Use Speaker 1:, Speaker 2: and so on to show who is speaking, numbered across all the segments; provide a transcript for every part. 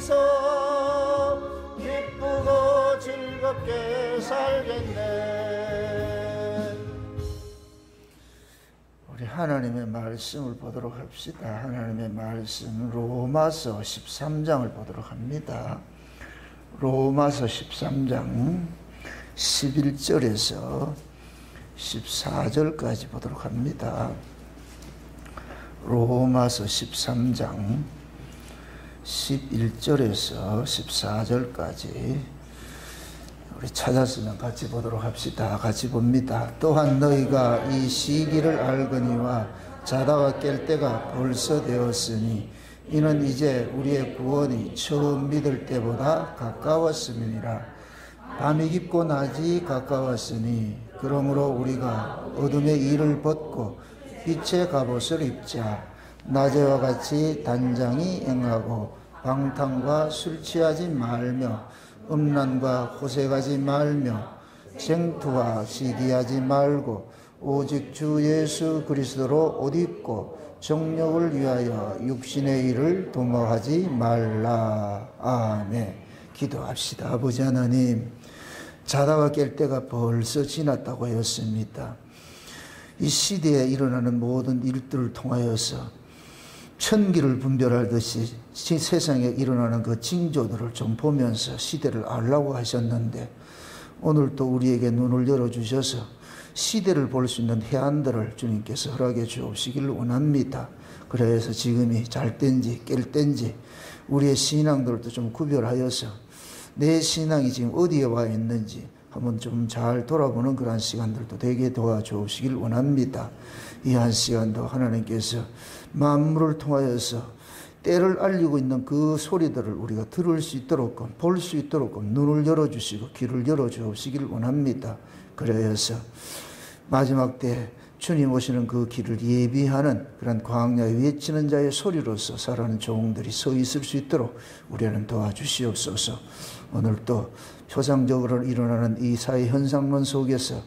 Speaker 1: 안에서 기쁘고 즐겁게 살겠네. 우리 하나님의 말씀을 보도록 합시다. 하나님의 말씀 로마서 13장을 보도록 합니다. 로마서 13장 11절에서 14절까지 보도록 합니다. 로마서 13장 11절에서 14절까지 우리 찾았으면 같이 보도록 합시다. 같이 봅니다. 또한 너희가 이 시기를 알거니와 자다가 깰 때가 벌써 되었으니 이는 이제 우리의 구원이 처음 믿을 때보다 가까웠음이니라. 밤이 깊고 낮이 가까웠으니 그러므로 우리가 어둠의 일을 벗고 빛의 갑옷을 입자. 낮에와 같이 단장히 행하고 방탕과 술 취하지 말며 음란과 호색하지 말며 쟁투와 시기하지 말고 오직 주 예수 그리스도로 옷 입고 정욕을 위하여 육신의 일을 도모하지 말라. 아멘. 기도합시다. 아버지 하나님, 자다가 깰 때가 벌써 지났다고 하였습니다. 이 시대에 일어나는 모든 일들을 통하여서 천기를 분별하듯이 세상에 일어나는 그 징조들을 좀 보면서 시대를 알라고 하셨는데, 오늘 또 우리에게 눈을 열어주셔서 시대를 볼 수 있는 해안들을 주님께서 허락해 주옵시기를 원합니다. 그래서 지금이 잘 땐지 깰 땐지 우리의 신앙들도 좀 구별하여서 내 신앙이 지금 어디에 와 있는지 한번 좀 잘 돌아보는 그런 시간들도 되게 도와주옵시길 원합니다. 이 한 시간도 하나님께서 만물을 통하여서 때를 알리고 있는 그 소리들을 우리가 들을 수 있도록, 볼 수 있도록 눈을 열어주시고 귀를 열어주옵시길 원합니다. 그래서 마지막 때 주님 오시는 그 길을 예비하는 그런 광야에 외치는 자의 소리로서 살아가는 종들이 서 있을 수 있도록 우리는 도와주시옵소서. 오늘 또 표상적으로 일어나는 이 사회 현상론 속에서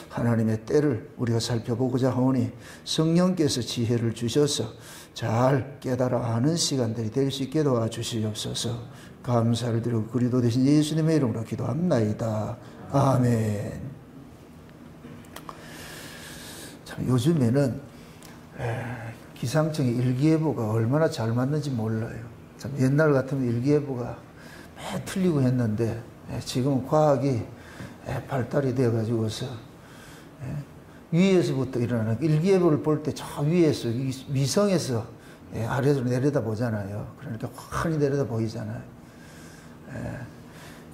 Speaker 1: 하나님의 때를 우리가 살펴보고자 하오니 성령께서 지혜를 주셔서 잘 깨달아 아는 시간들이 될 수 있게 도와주시옵소서. 감사를 드리고 그리스도 되신 예수님의 이름으로 기도합나이다. 아멘. 참 요즘에는 기상청의 일기예보가 얼마나 잘 맞는지 몰라요. 참 옛날 같으면 일기예보가 매 틀리고 했는데 지금은 과학이 발달이 되어 가지고서 위에서부터 일어나는 일기예보를 볼 때 저 위에서 위성에서 아래로 내려다 보잖아요. 그러니까 환히 내려다 보이잖아요.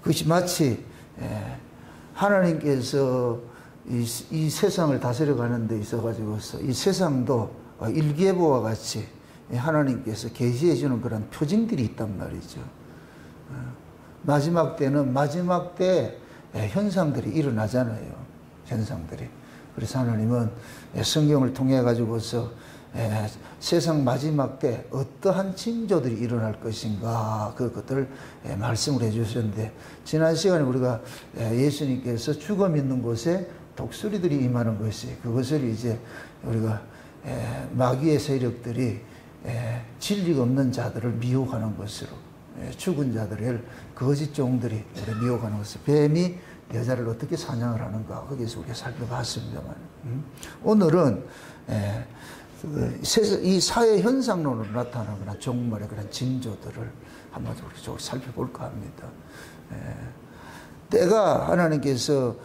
Speaker 1: 그것이 마치 하나님께서 이 세상을 다스려 가는 데 있어 가지고서 이 세상도 일기예보와 같이 하나님께서 계시해 주는 그런 표징들이 있단 말이죠. 마지막 때는 마지막 때 현상들이 일어나잖아요. 현상들이. 그래서 하나님은 성경을 통해 가지고서 세상 마지막 때 어떠한 징조들이 일어날 것인가 그것들을 말씀을 해 주셨는데, 지난 시간에 우리가 예수님께서 죽어 믿는 곳에 독수리들이 임하는 것이, 그것을 이제 우리가 마귀의 세력들이 진리가 없는 자들을 미혹하는 것으로, 죽은 자들을 거짓 종들이 미혹하는 것을, 뱀이 여자를 어떻게 사냥을 하는가 거기서 우리가 살펴봤습니다만, 오늘은 이 사회 현상론으로 나타나는 그런 종말의 그런 징조들을 한번 우리 좀 살펴볼까 합니다. 때가 하나님께서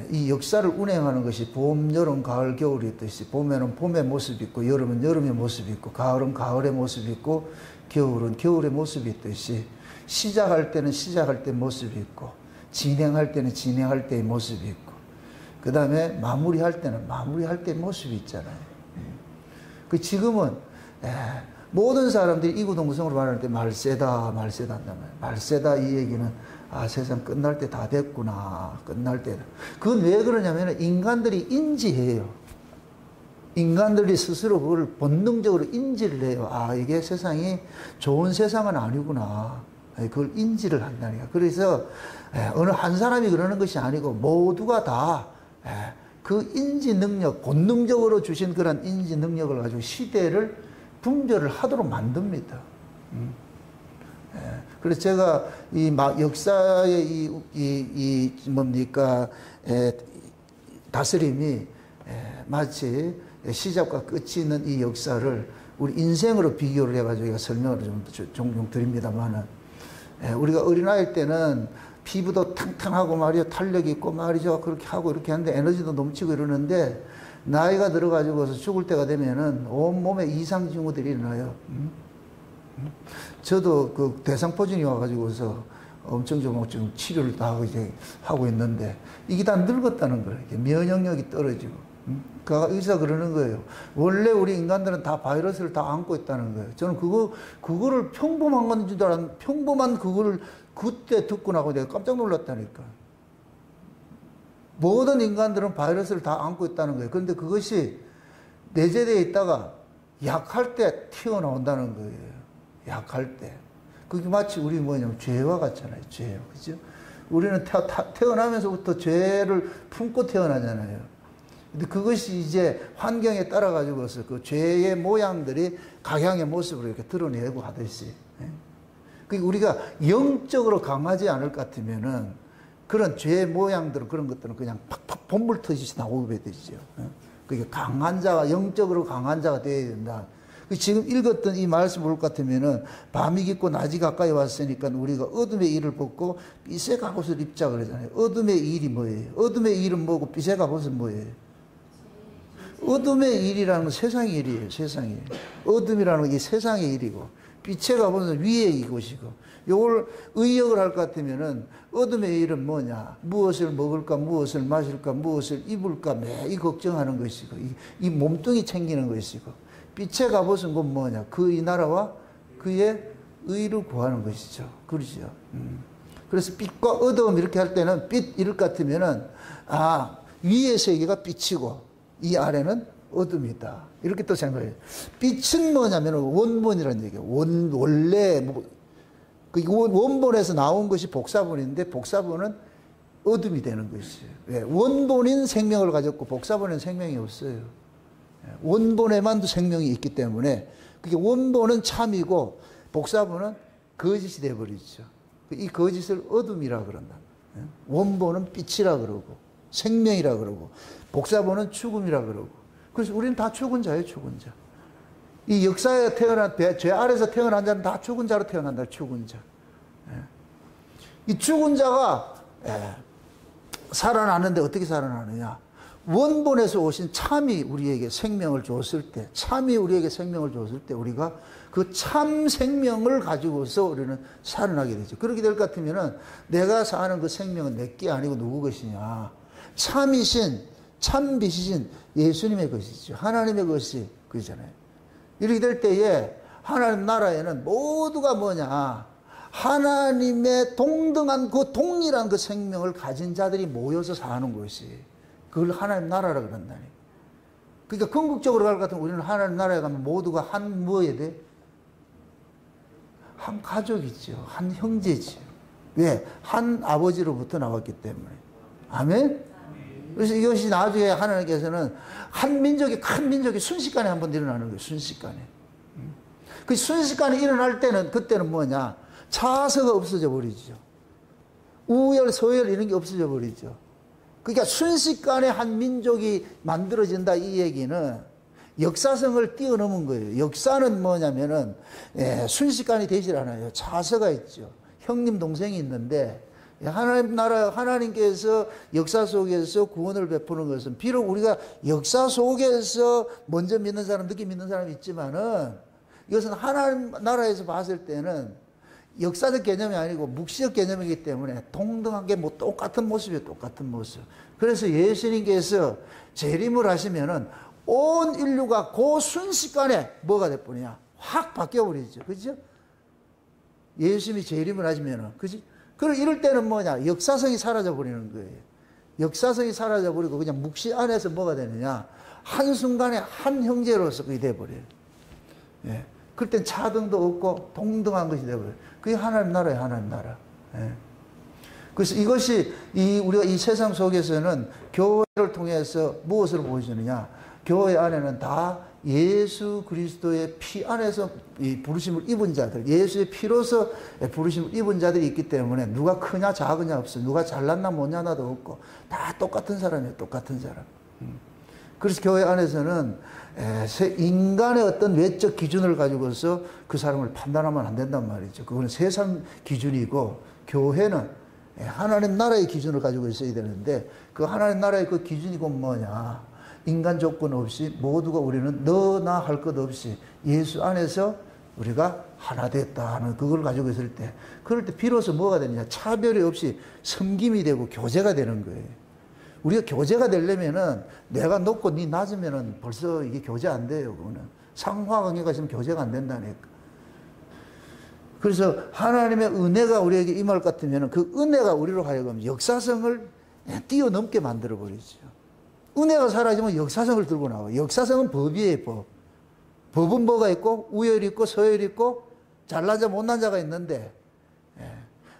Speaker 1: 이 역사를 운행하는 것이 봄, 여름, 가을, 겨울이 있듯이 봄에는 봄의 모습이 있고 여름은 여름의 모습이 있고 가을은 가을의 모습이 있고 겨울은 겨울의 모습이 있듯이 시작할 때는 시작할 때 모습이 있고 진행할 때는 진행할 때의 모습이 있고 그 다음에 마무리할 때는 마무리할 때의 모습이 있잖아요. 그 지금은 모든 사람들이 이구동성으로 말할 때 말세다 말세다 한단 말이에요. 말세다 이 얘기는 아 세상 끝날 때 다 됐구나, 끝날 때다. 그건 왜 그러냐면 인간들이 인지해요. 인간들이 스스로 그걸 본능적으로 인지를 해요. 아 이게 세상이 좋은 세상은 아니구나, 그걸 인지를 한다니까. 그래서 어느 한 사람이 그러는 것이 아니고 모두가 다 그 인지 능력, 본능적으로 주신 그런 인지 능력을 가지고 시대를 분별을 하도록 만듭니다. 그래서 제가 이 역사의 뭡니까, 다스림이 마치 시작과 끝이 있는 이 역사를 우리 인생으로 비교를 해가지고 제가 설명을 좀 종종 드립니다만은, 우리가 어린아이 때는 피부도 탕탕하고 말이요, 탄력 있고 말이죠, 그렇게 하고 이렇게 하는데 에너지도 넘치고 이러는데, 나이가 들어가지고서 죽을 때가 되면은 온몸에 이상 징후들이 일어나요. 저도 그 대상포진이 와가지고서 엄청 좀 치료를 다 하고 이제 하고 있는데, 이게 다 늙었다는 거예요. 면역력이 떨어지고. 그 의사 그러는 거예요. 원래 우리 인간들은 다 바이러스를 다 안고 있다는 거예요. 저는 그거를 평범한 건 줄 알았는데, 평범한 그거를 그때 듣고 나고 내가 깜짝 놀랐다니까. 모든 인간들은 바이러스를 다 안고 있다는 거예요. 그런데 그것이 내재되어 있다가 약할 때 튀어나온다는 거예요. 약할 때. 그게 마치 우리 뭐냐면 죄와 같잖아요. 죄. 그죠? 우리는 태어나면서부터 죄를 품고 태어나잖아요. 근데 그것이 이제 환경에 따라 가지고서 그 죄의 모양들이 각양의 모습으로 이렇게 드러내고 하듯이. 그러니까 우리가 영적으로 강하지 않을 것 같으면은 그런 죄의 모양들은 그런 것들은 그냥 팍팍 본물 터지듯이 나오게 되죠. 그게 강한 자가, 영적으로 강한 자가 되어야 된다. 지금 읽었던 이 말씀 볼 것 같으면은 밤이 깊고 낮이 가까이 왔으니까 우리가 어둠의 일을 벗고 빛의 갑옷을 입자 그러잖아요. 어둠의 일이 뭐예요? 어둠의 일은 뭐고 빛의 갑옷은 뭐예요? 어둠의 일이라는 건 세상의 일이에요. 세상의 일. 어둠이라는 건 이 세상의 일이고, 빛의 갑옷은 위의 이것이고, 요걸 의역을 할 것 같으면은 어둠의 일은 뭐냐? 무엇을 먹을까, 무엇을 마실까, 무엇을 입을까 매일 걱정하는 것이고, 이 몸뚱이 챙기는 것이고, 빛의 갑옷은 곧 뭐냐? 그 이 나라와 그의 의를 구하는 것이죠. 그러죠. 그래서 빛과 어둠 이렇게 할 때는 빛 이럴 것 같으면은, 위의 세계가 빛이고 이 아래는 어둠이다. 이렇게 또 생각해요. 빛은 뭐냐면 원본이라는 얘기예요. 원래 그 원본에서 나온 것이 복사본인데, 복사본은 어둠이 되는 것이에요. 왜? 원본인 생명을 가졌고 복사본에는 생명이 없어요. 원본에만 생명이 있기 때문에 그게 원본은 참이고 복사본은 거짓이 되어버리죠. 이 거짓을 어둠이라 그런다. 원본은 빛이라 그러고 생명이라 그러고 복사본은 죽음이라 그러고. 그래서 우리는 다 죽은 자예요. 죽은 자. 이 역사에 태어난 죄 아래서 태어난 자는 다 죽은 자로 태어난다. 죽은 자. 이 죽은 자가 살아나는데 어떻게 살아나느냐? 원본에서 오신 참이 우리에게 생명을 줬을 때, 참이 우리에게 생명을 줬을 때 우리가 그 참 생명을 가지고서 우리는 살아나게 되죠. 그렇게 될 것 같으면은 내가 사는 그 생명은 내게 아니고 누구 것이냐? 참이신, 참빛이신 예수님의 것이죠. 하나님의 것이 그잖아요. 이렇게 될 때에 하나님 나라에는 모두가 뭐냐? 하나님의 동등한 그 동일한 그 생명을 가진 자들이 모여서 사는 것이, 그걸 하나님 나라라 그런다니. 그러니까 궁극적으로 갈 것 같으면 우리는 하나님 나라에 가면 모두가 한 뭐에 돼? 한 가족이죠. 한 형제지요. 왜? 한 아버지로부터 나왔기 때문에. 아멘? 그래서 이것이 나중에 하나님께서는 한 민족이, 큰 민족이 순식간에 한번 일어나는 거예요. 순식간에. 그 순식간에 일어날 때는, 그때는 뭐냐? 차서가 없어져 버리죠. 우열, 서열 이런 게 없어져 버리죠. 그러니까 순식간에 한 민족이 만들어진다 이 얘기는 역사성을 뛰어넘은 거예요. 역사는 뭐냐면은 순식간이 되질 않아요. 차서가 있죠. 형님 동생이 있는데 하나님 나라, 하나님께서 역사 속에서 구원을 베푸는 것은 비록 우리가 역사 속에서 먼저 믿는 사람, 늦게 믿는 사람이 있지만은 이것은 하나님 나라에서 봤을 때는 역사적 개념이 아니고 묵시적 개념이기 때문에 동등하게 뭐 똑같은 모습이에요. 똑같은 모습. 그래서 예수님께서 재림을 하시면은 온 인류가 그 순식간에 뭐가 될뿐이야? 확 바뀌어버리죠. 그죠? 예수님이 재림을 하시면은, 그지? 그리고 이럴 때는 뭐냐? 역사성이 사라져버리는 거예요. 역사성이 사라져버리고 그냥 묵시 안에서 뭐가 되느냐? 한순간에 한 형제로서 그게 돼버려요. 예. 그럴 땐 차등도 없고 동등한 것이 돼버려요. 그게 하나님 나라예요. 하나님 나라. 예. 그래서 이것이 우리가 이 세상 속에서는 교회를 통해서 무엇을 보여주느냐? 교회 안에는 다 예수 그리스도의 피 안에서 이 부르심을 입은 자들, 예수의 피로서 부르심을 입은 자들이 있기 때문에 누가 크냐 작으냐 없어. 누가 잘났나 못냐나도 없고 다 똑같은 사람이에요. 똑같은 사람. 그래서 교회 안에서는 인간의 어떤 외적 기준을 가지고서 그 사람을 판단하면 안 된단 말이죠. 그거는 세상 기준이고 교회는 하나님 나라의 기준을 가지고 있어야 되는데 그 하나님 나라의 그 기준이 곧 뭐냐. 인간 조건 없이 모두가 우리는 너나 할 것 없이 예수 안에서 우리가 하나 됐다 하는 그걸 가지고 있을 때 그럴 때 비로소 뭐가 되느냐. 차별이 없이 섬김이 되고 교제가 되는 거예요. 우리가 교제가 되려면은 내가 높고 네 낮으면은 벌써 이게 교제 안 돼요. 그거는 상호관계가 있으면 교제가 안 된다니까. 그래서 하나님의 은혜가 우리에게 임할 것 같으면은 그 은혜가 우리로 하여금 역사성을 뛰어넘게 만들어 버리죠. 은혜가 사라지면 역사성을 들고 나와요. 역사성은 법이에요, 법. 법은 뭐가 있고 우열이 있고 서열이 있고 잘난 자 못난 자가 있는데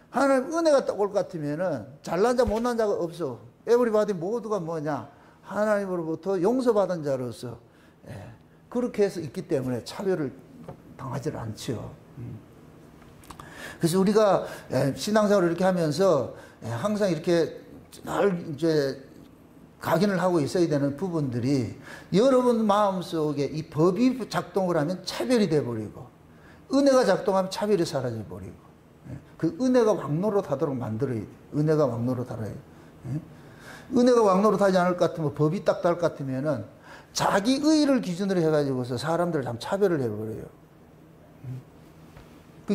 Speaker 1: 하나님 은혜가 딱 올 것 같으면은 잘난 자 못난 자가 없어. 에브리바디 모두가 뭐냐 하나님으로부터 용서받은 자로서 그렇게 해서 있기 때문에 차별을 당하지 않죠. 그래서 우리가 신앙생활을 이렇게 하면서 항상 이렇게 늘 이제 각인을 하고 있어야 되는 부분들이 여러분 마음속에 이 법이 작동을 하면 차별이 돼버리고 은혜가 작동하면 차별이 사라져버리고 그 은혜가 왕노릇하도록 만들어야 돼. 은혜가 왕노릇하라 해. 은혜가 왕노릇하지 않을 것 같으면 법이 딱 달 것 같으면은 자기 의를 기준으로 해가지고서 사람들을 참 차별을 해버려요.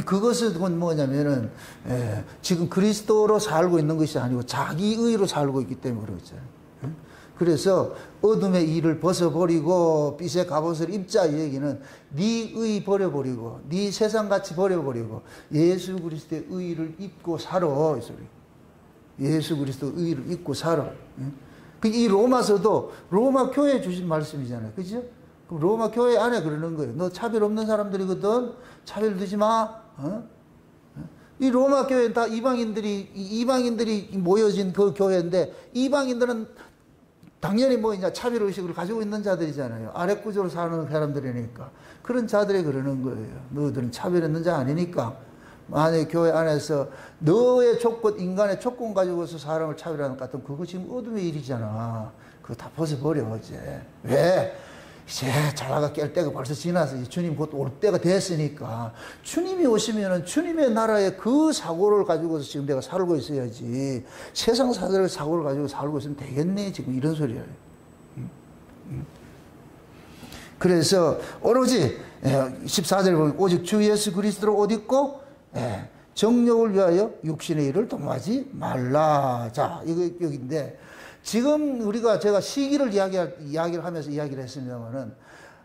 Speaker 1: 그것은 뭐냐면은 지금 그리스도로 살고 있는 것이 아니고 자기 의로 살고 있기 때문에 그러죠. 그래서 어둠의 일을 벗어버리고 빛의 갑옷을 입자 이 얘기는 네 의 버려버리고 네 세상같이 버려버리고 예수 그리스도의 의를 입고 살아 이 소리. 예수 그리스도의 의를 입고 살아. 이 로마서도 로마 교회에 주신 말씀이잖아요. 그죠? 그럼 로마 교회 안에 그러는 거예요. 너 차별 없는 사람들이거든. 차별 두지 마. 이 로마 교회는 다 이방인들이 모여진 그 교회인데 이방인들은 당연히 뭐냐 차별의식을 가지고 있는 자들이잖아요. 아래 구조로 사는 사람들이니까. 그런 자들이 그러는 거예요. 너희들은 차별했는 자 아니니까. 만약에 교회 안에서 너의 조건, 인간의 조건 가지고서 사람을 차별하는 것 같으면 그거 지금 어둠의 일이잖아. 그거 다 벗어버려, 이제. 왜? 이제 자다가 깰 때가 벌써 지나서 주님 곧 올 때가 됐으니까 주님이 오시면은 주님의 나라의 그 사고를 가지고서 지금 내가 살고 있어야지 세상 사람의 사고를 가지고 살고 있으면 되겠네 지금 이런 소리예요. 그래서 오로지 14절에 보면 오직 주 예수 그리스도로 옷 입고 정욕을 위하여 육신의 일을 도모하지 말라. 자 이거 여기인데 지금 제가 시기를 이야기를 하면서 이야기를 했습니다만은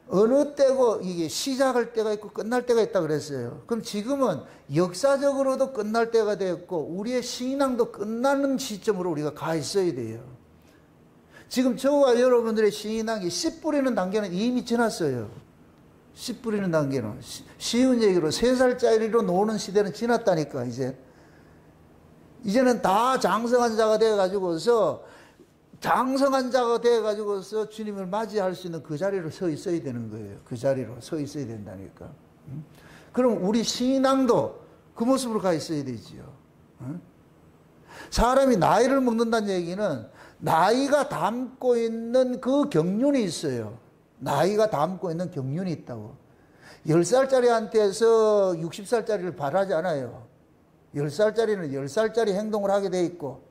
Speaker 1: 어느 때고 이게 시작할 때가 있고 끝날 때가 있다 그랬어요. 그럼 지금은 역사적으로도 끝날 때가 되었고 우리의 신앙도 끝나는 시점으로 우리가 가 있어야 돼요. 지금 저와 여러분들의 신앙이 씨 뿌리는 단계는 이미 지났어요. 씨 뿌리는 단계는 쉬운 얘기로 3살짜리로 노는 시대는 지났다니까. 이제는 다 장성한 자가 되어가지고서 장성한 자가 되어가지고서 주님을 맞이할 수 있는 그 자리로 서 있어야 되는 거예요. 그 자리로 서 있어야 된다니까. 그럼 우리 신앙도 그 모습으로 가 있어야 되지요. 사람이 나이를 먹는다는 얘기는 나이가 담고 있는 그 경륜이 있어요. 나이가 담고 있는 경륜이 있다고. 10살짜리한테서 60살짜리를 바라지 않아요. 10살짜리는 10살짜리 행동을 하게 돼 있고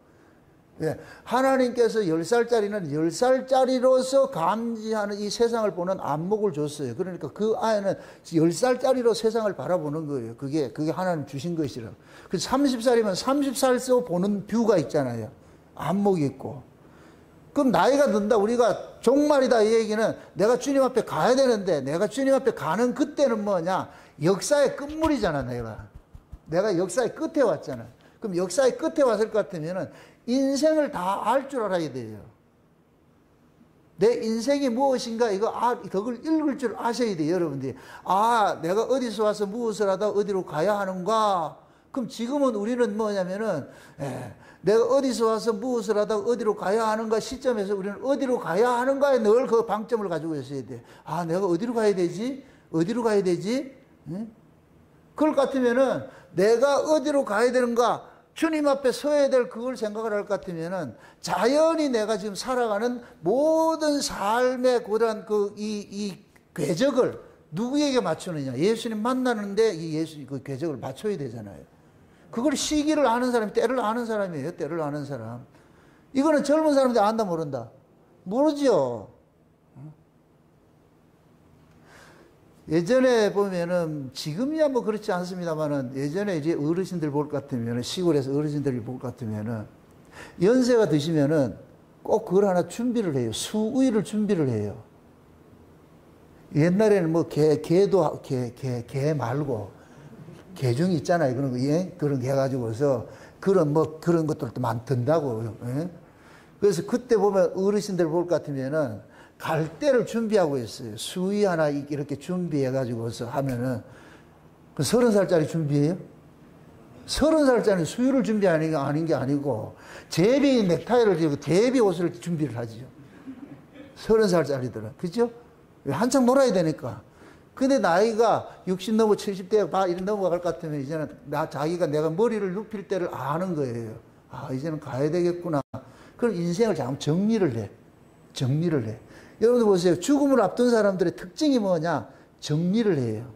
Speaker 1: 하나님께서 10살짜리는 10살짜리로서 감지하는 이 세상을 보는 안목을 줬어요. 그러니까 그 아이는 10살짜리로 세상을 바라보는 거예요. 그게 하나님 주신 것이라. 그래서 30살이면 30살서 보는 뷰가 있잖아요. 안목이 있고. 그럼 나이가 든다. 우리가 종말이다 이 얘기는 내가 주님 앞에 가야 되는데 내가 주님 앞에 가는 그때는 뭐냐. 역사의 끝물이잖아. 내가 역사의 끝에 왔잖아. 그럼 역사의 끝에 왔을 것 같으면은 인생을 다 알 줄 알아야 돼요. 내 인생이 무엇인가 그걸 읽을 줄 아셔야 돼요. 여러분들이 내가 어디서 와서 무엇을 하다 어디로 가야 하는가 그럼 지금은 우리는 뭐냐면은, 내가 어디서 와서 무엇을 하다가 어디로 가야 하는가 시점에서 우리는 어디로 가야 하는가에 늘 그 방점을 가지고 있어야 돼. 아, 내가 어디로 가야 되지? 어디로 가야 되지? 그럴 것 같으면은 내가 어디로 가야 되는가 주님 앞에 서야 될 그걸 생각을 할 것 같으면은 자연히 내가 지금 살아가는 모든 삶의 그런 이 궤적을 누구에게 맞추느냐. 예수님 만나는데 이 예수님 그 궤적을 맞춰야 되잖아요. 그걸 시기를 아는 사람이 때를 아는 사람이에요. 때를 아는 사람. 이거는 젊은 사람들 안다 모른다. 모르죠. 예전에 보면은 지금이야 뭐 그렇지 않습니다만은 예전에 이제 어르신들 볼 것 같으면은 시골에서 어르신들이 볼 것 같으면은 연세가 드시면은 꼭 그걸 하나 준비를 해요. 수의를 준비를 해요. 옛날에는 뭐 개 말고 개중이 있잖아요. 그런 거, 예? 그런 게 해가지고서 그런 것들도 많던다고. 예? 그래서 그때 보면 어르신들 볼 것 같으면은 갈대를 준비하고 있어요. 수의 하나 이렇게 준비해가지고서 하면은, 그 30살짜리 준비해요? 30살짜리 수의를 준비하는 게 아닌 게 아니고, 제비 넥타이를 들고 제비 옷을 준비를 하죠. 30살짜리들은. 그죠? 한창 놀아야 되니까. 근데 나이가 60 넘어 70대 이런 넘어갈 것 같으면 이제는 자기가 내가 머리를 눕힐 때를 아는 거예요. 아, 이제는 가야 되겠구나. 그럼 인생을 잠깐 정리를 해. 정리를 해. 여러분들 보세요. 죽음을 앞둔 사람들의 특징이 뭐냐? 정리를 해요.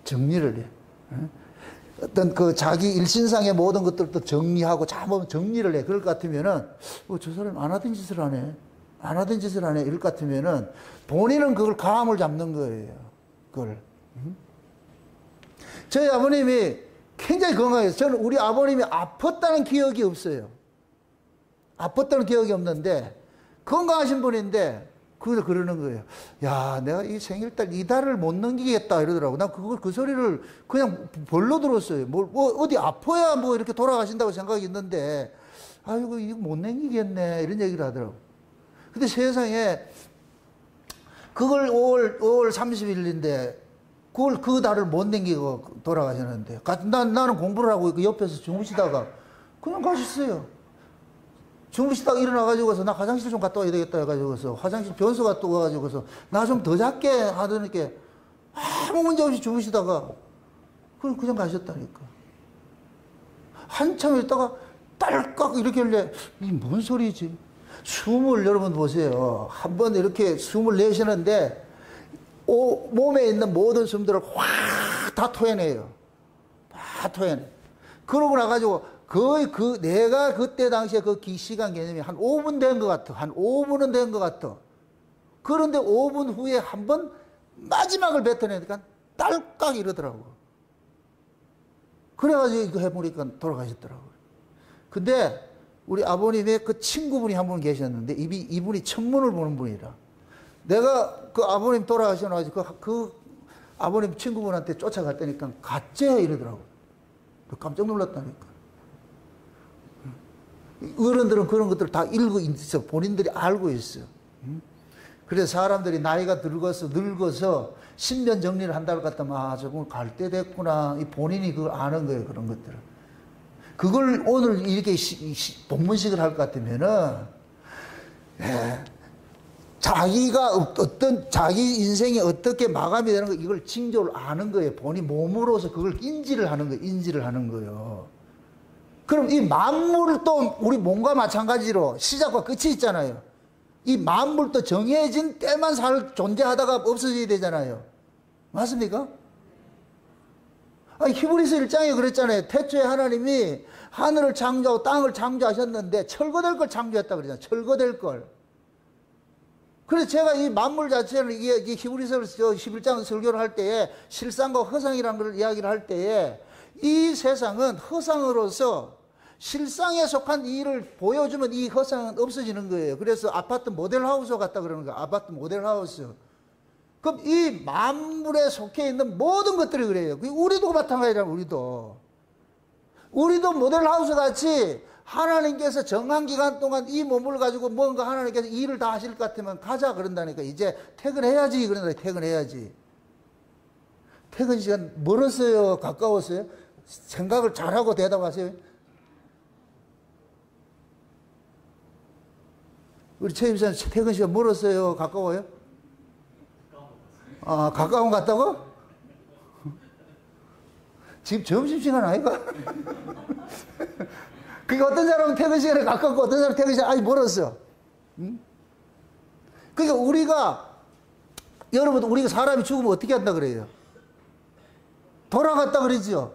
Speaker 1: 정리를 해. 어떤 그 자기 일신상의 모든 것들도 정리하고 잘못 정리를 해. 그럴 것 같으면은, 저 사람 안 하던 짓을 하네. 안 하던 짓을 하네. 이럴 것 같으면은, 본인은 그걸 감을 잡는 거예요. 그걸. 저희 아버님이 굉장히 건강해서, 저는 우리 아버님이 아팠다는 기억이 없어요. 아팠다는 기억이 없는데, 건강하신 분인데, 그러는 거예요. 야, 내가 이 생일달 이달을 못 넘기겠다 이러더라고. 난 그 소리를 그냥 벌로 들었어요. 어디 아파야 뭐 이렇게 돌아가신다고 생각이 있는데, 아이고, 이거 못 넘기겠네. 이런 얘기를 하더라고. 근데 세상에, 그걸 5월 30일인데, 그 달을 못 넘기고 돌아가셨는데, 나는 공부를 하고 그 옆에서 주무시다가, 그냥 가셨어요. 주무시다가 일어나가지고서 나 화장실 좀 갔다 와야 되겠다 해가지고서 화장실 변소 갔다 와가지고서 나 좀 더 작게 하더니까 아무 문제 없이 주무시다가 그냥 가셨다니까. 한참 있다가 딸깍 이렇게 하길래 이게 뭔 소리지? 숨을 여러분 보세요. 한번 이렇게 숨을 내쉬는데 몸에 있는 모든 숨들을 확 다 토해내요. 다 토해내. 그러고 나가지고 거의 내가 그때 당시에 그 시간 개념이 한 5분 된 것 같아. 한 5분은 된 것 같아. 그런데 5분 후에 한 번 마지막을 뱉어내니까 딸깍 이러더라고. 그래가지고 이거 해보니까 돌아가셨더라고요. 근데 우리 아버님의 그 친구분이 한 분 계셨는데 이분이 천문을 보는 분이라. 내가 그 아버님 돌아가셔가지고 그 아버님 친구분한테 쫓아갈 때니까 가짜 이러더라고. 깜짝 놀랐다니까. 어른들은 그런 것들을 다 읽고 있어. 본인들이 알고 있어. 그래서 사람들이 나이가 늙어서 신변 정리를 한다고 갖다면, 저건 갈 때 됐구나. 본인이 그걸 아는 거예요. 그런 것들을. 그걸 오늘 이렇게 본문식을 할 것 같으면은, 자기가 자기 인생이 어떻게 마감이 되는 거, 이걸 징조를 아는 거예요. 본인 몸으로서 그걸 인지를 하는 거예요. 그럼 이 만물도 우리 몸과 마찬가지로 시작과 끝이 있잖아요. 이 만물도 정해진 때만 존재하다가 없어져야 되잖아요. 맞습니까? 히브리서 1장에 그랬잖아요. 태초에 하나님이 하늘을 창조하고 땅을 창조하셨는데 철거될 걸 창조했다 그러잖아요. 철거될 걸. 그래서 제가 이 만물 자체는 이게 히브리서 11장 설교를 할 때에 실상과 허상이라는 걸 이야기를 할 때에 이 세상은 허상으로서 실상에 속한 일을 보여주면 이 허상은 없어지는 거예요. 그래서 아파트 모델하우스 같다 그러는 거예요. 아파트 모델하우스. 그럼 이 만물에 속해 있는 모든 것들이 그래요. 우리도 마찬가지잖아요. 우리도 모델하우스 같이 하나님께서 정한 기간 동안 이 몸을 가지고 뭔가 하나님께서 일을 다 하실 것 같으면 가자 그런다니까. 이제 퇴근해야지 그런다. 퇴근해야지. 퇴근 시간 멀었어요? 가까웠어요? 생각을 잘하고 대답하세요. 우리 최 집사님 퇴근 시간 멀었어요? 가까워요? 아, 가까운 것 같다고? 지금 점심시간 아이가? 그게 어떤 사람은 퇴근 시간에 가깝고 어떤 사람은 퇴근 시간에 아직 멀었어. 응? 그러니까 여러분, 우리가 사람이 죽으면 어떻게 한다 그래요? 돌아갔다 그러죠?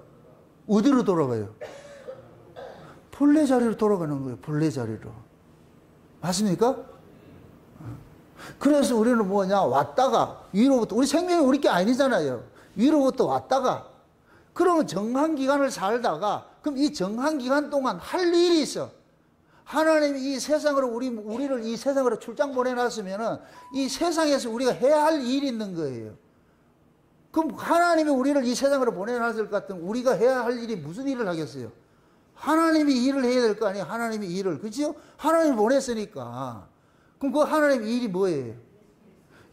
Speaker 1: 어디로 돌아가요? 본래 자리로 돌아가는 거예요. 본래 자리로. 맞습니까? 그래서 우리는 뭐냐, 왔다가, 위로부터, 우리 생명이 우리 게 아니잖아요. 위로부터 왔다가, 그러면 정한기간을 살다가, 그럼 이 정한기간 동안 할 일이 있어. 하나님이 이 세상으로 우리를 이 세상으로 출장 보내놨으면은 이 세상에서 우리가 해야 할 일이 있는 거예요. 그럼 하나님이 우리를 이 세상으로 보내놨을 것 같으면 우리가 해야 할 일이 무슨 일을 하겠어요? 하나님이 일을 해야 될 거 아니에요? 하나님이 일을. 그죠? 하나님이 보냈으니까. 그럼 그 하나님 일이 뭐예요?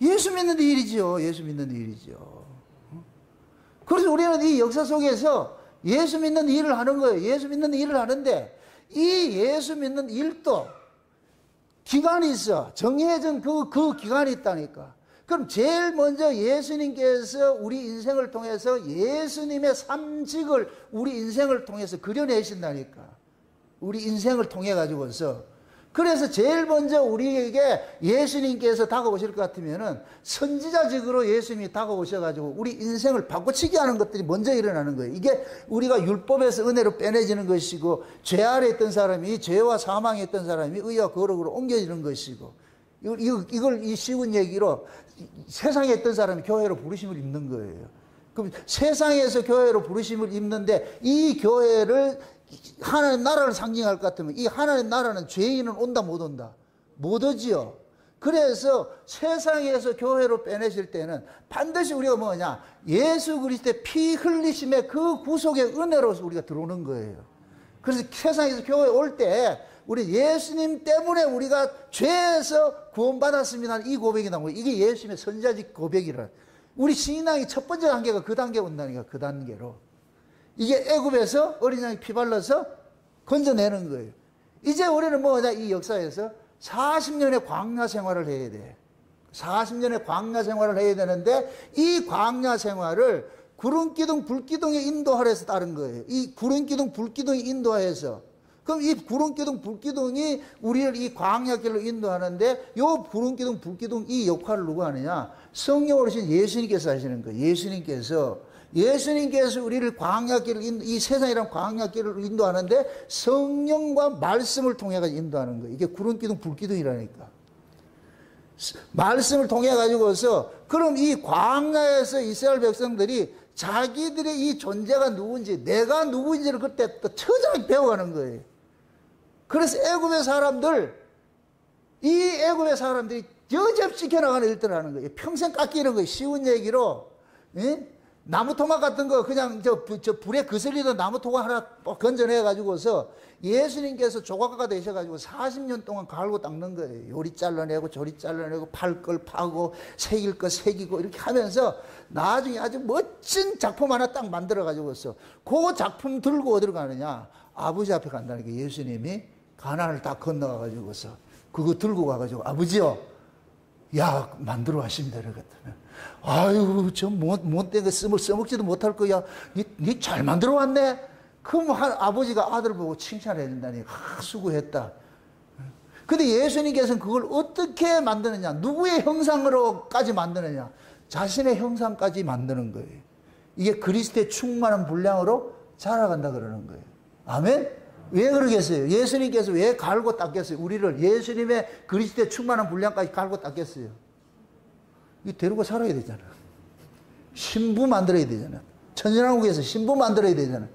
Speaker 1: 예수 믿는 일이죠. 예수 믿는 일이죠. 그래서 우리는 이 역사 속에서 예수 믿는 일을 하는 거예요. 예수 믿는 일을 하는데 이 예수 믿는 일도 기간이 있어. 정해진 그 기간이 있다니까. 그럼 제일 먼저 예수님께서 우리 인생을 통해서 예수님의 삼직을 우리 인생을 통해서 그려내신다니까. 우리 인생을 통해 가지고서. 그래서 제일 먼저 우리에게 예수님께서 다가오실 것 같으면은 선지자직으로 예수님이 다가오셔가지고 우리 인생을 바꿔치기 하는 것들이 먼저 일어나는 거예요. 이게 우리가 율법에서 은혜로 빼내지는 것이고, 죄 아래 있던 사람이 죄와 사망에 있던 사람이 의와 거룩으로 옮겨지는 것이고, 이걸 이 쉬운 얘기로 세상에 있던 사람이 교회로 부르심을 입는 거예요. 그럼 세상에서 교회로 부르심을 입는데 이 교회를 하나님 나라를 상징할 것 같으면 이 하나님 나라는 죄인은 온다 못 온다? 못 오지요. 그래서 세상에서 교회로 빼내실 때는 반드시 우리가 뭐냐, 예수 그리스도의 피 흘리심의 그 구속의 은혜로서 우리가 들어오는 거예요. 그래서 세상에서 교회에 올 때 우리 예수님 때문에 우리가 죄에서 구원받았습니다. 이 고백이 나오고, 이게 예수님의 선지자직 고백이라. 우리 신앙의 첫 번째 단계가 그 단계에 온다니까. 그 단계로. 이게 애굽에서 어린 양이 피 발라서 건져내는 거예요. 이제 우리는 뭐냐, 이 역사에서 40년의 광야 생활을 해야 돼. 40년의 광야 생활을 해야 되는데 이 광야 생활을 구름기둥 불기둥에 인도하래서 따른 거예요. 이 구름기둥 불기둥이 인도하여서, 그럼 이 구름기둥 불기둥이 우리를 이 광야길로 인도하는데 요 구름기둥 불기둥 이 역할을 누가 하느냐, 성령으로 오신 예수님께서 하시는 거예요. 예수님께서 우리를 광야길을 이 세상이란 광야길을 인도하는데 성령과 말씀을 통해 가지고 인도하는 거예요. 이게 구름기둥 불기둥이라니까. 말씀을 통해 가지고서, 그럼 이 광야에서 이스라엘 백성들이 자기들의 이 존재가 누군지, 내가 누구인지를 그때 또 처절하게 배워가는 거예요. 그래서 애굽의 사람들이 여접시켜 나가는 일들을 하는 거예요. 평생 깎이는 거예요. 쉬운 얘기로, 나무 토막 같은 거 그냥 저 불에 거슬리던 나무 토막 하나 건져내 가지고서 예수님께서 조각가가 되셔가지고 40년 동안 갈고 닦는 거예요. 요리 잘라내고 저리 잘라내고 팔 걸 파고 새길 거 새기고 이렇게 하면서 나중에 아주 멋진 작품 하나 딱 만들어 가지고서 그 작품 들고 어디로 가느냐, 아버지 앞에 간다는 게. 예수님이 가나안을 다 건너가 가지고서 그거 들고 가가지고, 아버지요, 야, 만들어 하십니다. 이러거든요. 아유, 저 못된 거 써먹지도 못할 거야. 니 잘 만들어 왔네? 그럼 아버지가 아들 보고 칭찬해 준다니. 수고했다. 근데 예수님께서는 그걸 어떻게 만드느냐? 누구의 형상으로까지 만드느냐? 자신의 형상까지 만드는 거예요. 이게 그리스도의 충만한 분량으로 자라간다 그러는 거예요. 아멘? 왜 그러겠어요? 예수님께서 왜 갈고 닦겠어요? 우리를 예수님의 그리스도의 충만한 분량까지 갈고 닦겠어요? 이 데리고 살아야 되잖아. 신부 만들어야 되잖아. 천연왕국에서 신부 만들어야 되잖아.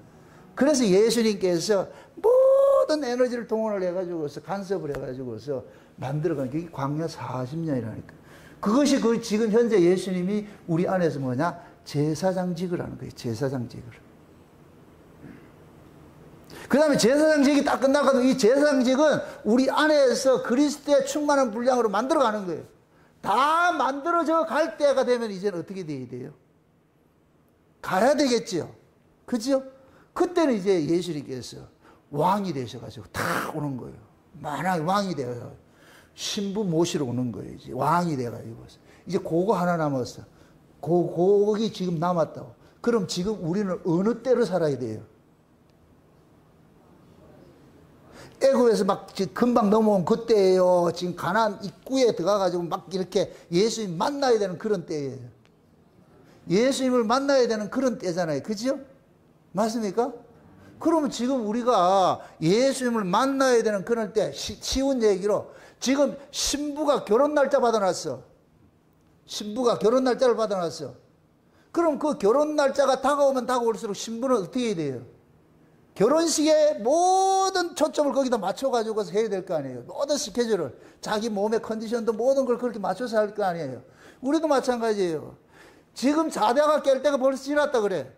Speaker 1: 그래서 예수님께서 모든 에너지를 동원을 해가지고서 간섭을 해가지고서 만들어가는 게 광야 40년이라니까. 그것이 지금 현재 예수님이 우리 안에서 뭐냐? 제사장직을 하는 거예요. 제사장직을. 그 다음에 제사장직이 딱 끝나가도 이 제사장직은 우리 안에서 그리스도의 충만한 분량으로 만들어가는 거예요. 다 만들어져 갈 때가 되면 이제는 어떻게 돼야 돼요? 가야 되겠죠. 그죠? 그때는 이제 예수님께서 왕이 되셔가지고 다 오는 거예요. 만왕 왕이 되어서 신부 모시러 오는 거예요. 이제 왕이 돼가지고 이제 그거 하나 남았어. 거기 지금 남았다고. 그럼 지금 우리는 어느 때로 살아야 돼요? 애굽에서 막 금방 넘어온 그때예요. 지금 가나안 입구에 들어가가지고 막 이렇게 예수님 만나야 되는 그런 때예요. 예수님을 만나야 되는 그런 때잖아요. 그죠? 맞습니까? 그러면 지금 우리가 예수님을 만나야 되는 그런 때, 쉬운 얘기로 지금 신부가 결혼 날짜 받아놨어. 신부가 결혼 날짜를 받아놨어. 그럼 그 결혼 날짜가 다가오면 다가올수록 신부는 어떻게 해야 돼요? 결혼식에 모든 초점을 거기다 맞춰가지고 해야 될 거 아니에요. 모든 스케줄을. 자기 몸의 컨디션도 모든 걸 그렇게 맞춰서 할 거 아니에요. 우리도 마찬가지예요. 지금 자다가 깰 때가 벌써 지났다 그래.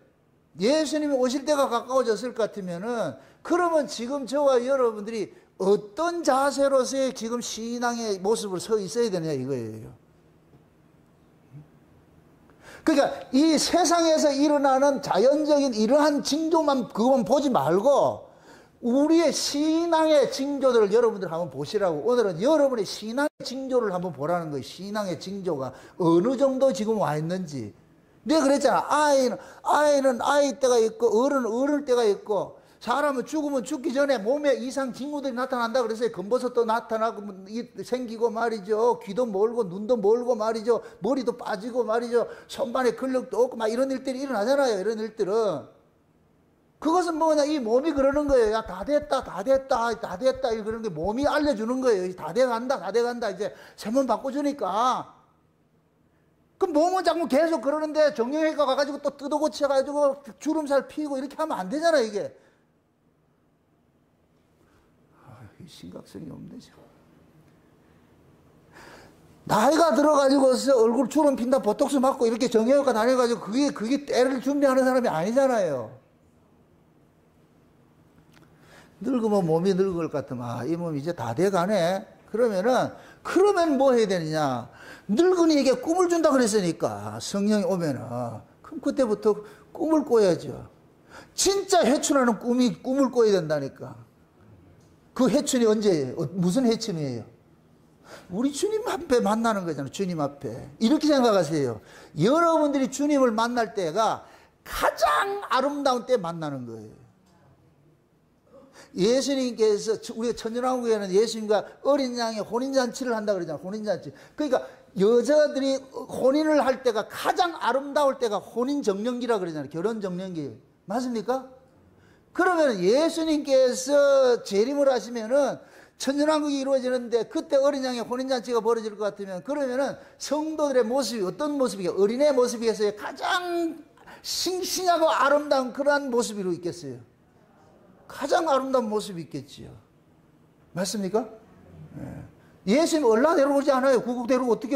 Speaker 1: 예수님이 오실 때가 가까워졌을 것 같으면은, 그러면 지금 저와 여러분들이 어떤 자세로서의 지금 신앙의 모습을 서 있어야 되냐 이거예요. 그러니까 이 세상에서 일어나는 자연적인 이러한 징조만 그것만 보지 말고 우리의 신앙의 징조들을 여러분들 한번 보시라고. 오늘은 여러분의 신앙의 징조를 한번 보라는 거예요. 신앙의 징조가 어느 정도 지금 와 있는지. 내가 그랬잖아. 아이는 아이 때가 있고 어른은 어른 때가 있고, 사람은 죽으면 죽기 전에 몸에 이상 징후들이 나타난다 그랬어요. 검버섯도 나타나고 생기고 말이죠. 귀도 멀고 눈도 멀고 말이죠. 머리도 빠지고 말이죠. 손발에 근력도 없고 막 이런 일들이 일어나잖아요. 이런 일들은. 그것은 뭐냐, 이 몸이 그러는 거예요. 야, 다 됐다, 다 됐다, 다 됐다. 그런 게 몸이 알려주는 거예요. 다 돼간다, 다 돼간다. 이제 세번 바꿔주니까. 그 몸은 자꾸 계속 그러는데 정형외과 가가지고 또 뜯어고쳐가지고 주름살 피고 이렇게 하면 안 되잖아, 이게. 심각성이 없네, 지금. 나이가 들어가지고서 얼굴 주름 핀다, 보톡스 맞고 이렇게 정형외과 다녀가지고 그게 때를 준비하는 사람이 아니잖아요. 늙으면 몸이 늙을 것 같으면, 이 몸이 이제 다 돼가네? 그러면 뭐 해야 되느냐? 늙은이에게 꿈을 준다 그랬으니까, 성령이 오면은. 그럼 그때부터 꿈을 꿔야죠. 진짜 회춘하는 꿈을 꿔야 된다니까. 그 회춘이 언제예요? 무슨 회춘이에요? 우리 주님 앞에 만나는 거잖아요. 주님 앞에. 이렇게 생각하세요. 여러분들이 주님을 만날 때가 가장 아름다운 때 만나는 거예요. 예수님께서, 우리가 천년왕국에는 예수님과 어린 양의 혼인잔치를 한다 그러잖아요. 혼인잔치. 그러니까 여자들이 혼인을 할 때가 가장 아름다울 때가 혼인정령기라 그러잖아요. 결혼정령기. 맞습니까? 그러면 예수님께서 재림을 하시면은 천년왕국이 이루어지는데, 그때 어린 양의 혼인잔치가 벌어질 것 같으면, 그러면은 성도들의 모습이 어떤 모습이겠어요? 어린애 모습이겠어요? 가장 싱싱하고 아름다운 그러한 모습으로 있겠어요? 가장 아름다운 모습이 있겠지요. 맞습니까? 예. 예수님 얼라 데려오지 않아요. 구국 데려오고 어떻게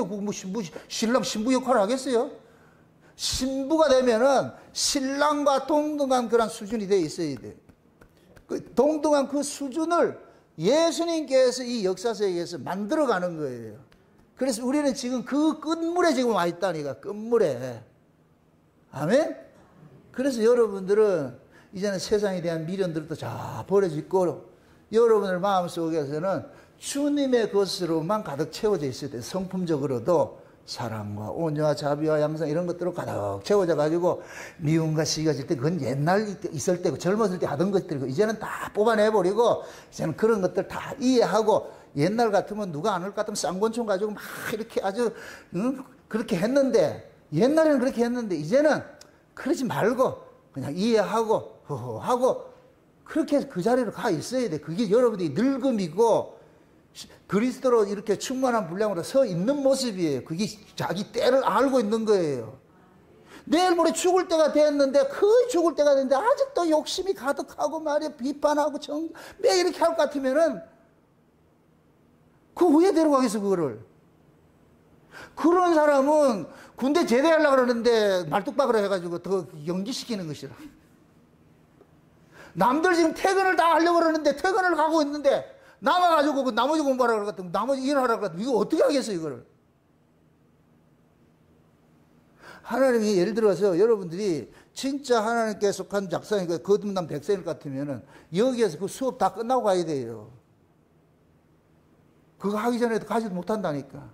Speaker 1: 신랑 신부 역할을 하겠어요? 신부가 되면은 신랑과 동등한 그런 수준이 되어 있어야 돼요. 동등한 그 수준을 예수님께서 이 역사세계에서 만들어가는 거예요. 그래서 우리는 지금 그 끝물에 지금 와 있다니까. 끝물에. 아멘? 그래서 여러분들은 이제는 세상에 대한 미련들도 다 버려지고, 여러분들 마음속에서는 주님의 것으로만 가득 채워져 있어야 돼요. 성품적으로도 사랑과 온유와 자비와 양성 이런 것들로 가득 채워져 가지고, 미움과 시기가 질 때 그건 옛날 있을 때고 젊었을 때 하던 것들이고, 이제는 다 뽑아내버리고, 이제는 그런 것들 다 이해하고, 옛날 같으면 누가 안 올 것 같으면 쌍권총 가지고 막 이렇게 아주 그렇게 했는데, 옛날에는 그렇게 했는데 이제는 그러지 말고 그냥 이해하고 하고 그렇게 그 자리로 가 있어야 돼. 그게 여러분들이 늙음이고 그리스도로 이렇게 충만한 분량으로 서 있는 모습이에요. 그게 자기 때를 알고 있는 거예요. 내일 모레 죽을 때가 됐는데, 거의 죽을 때가 됐는데 아직도 욕심이 가득하고 말이야, 비판하고 매 이렇게 할 것 같으면은 그 후에 데려가겠어, 그거를. 그런 사람은 군대 제대하려고 그러는데 말뚝박으로 해가지고 더 연기시키는 것이라. 남들 지금 퇴근을 다 하려고 그러는데 퇴근을 가고 있는데 남아가지고 그 나머지 공부하라고 그러거든. 나머지 일하라고 그러거든. 이거 어떻게 하겠어, 이거를. 하나님이 예를 들어서 여러분들이 진짜 하나님께 속한 작사니까 거듭난 백성일 같으면은 여기에서 그 수업 다 끝나고 가야 돼요. 그거 하기 전에도 가지도 못한다니까.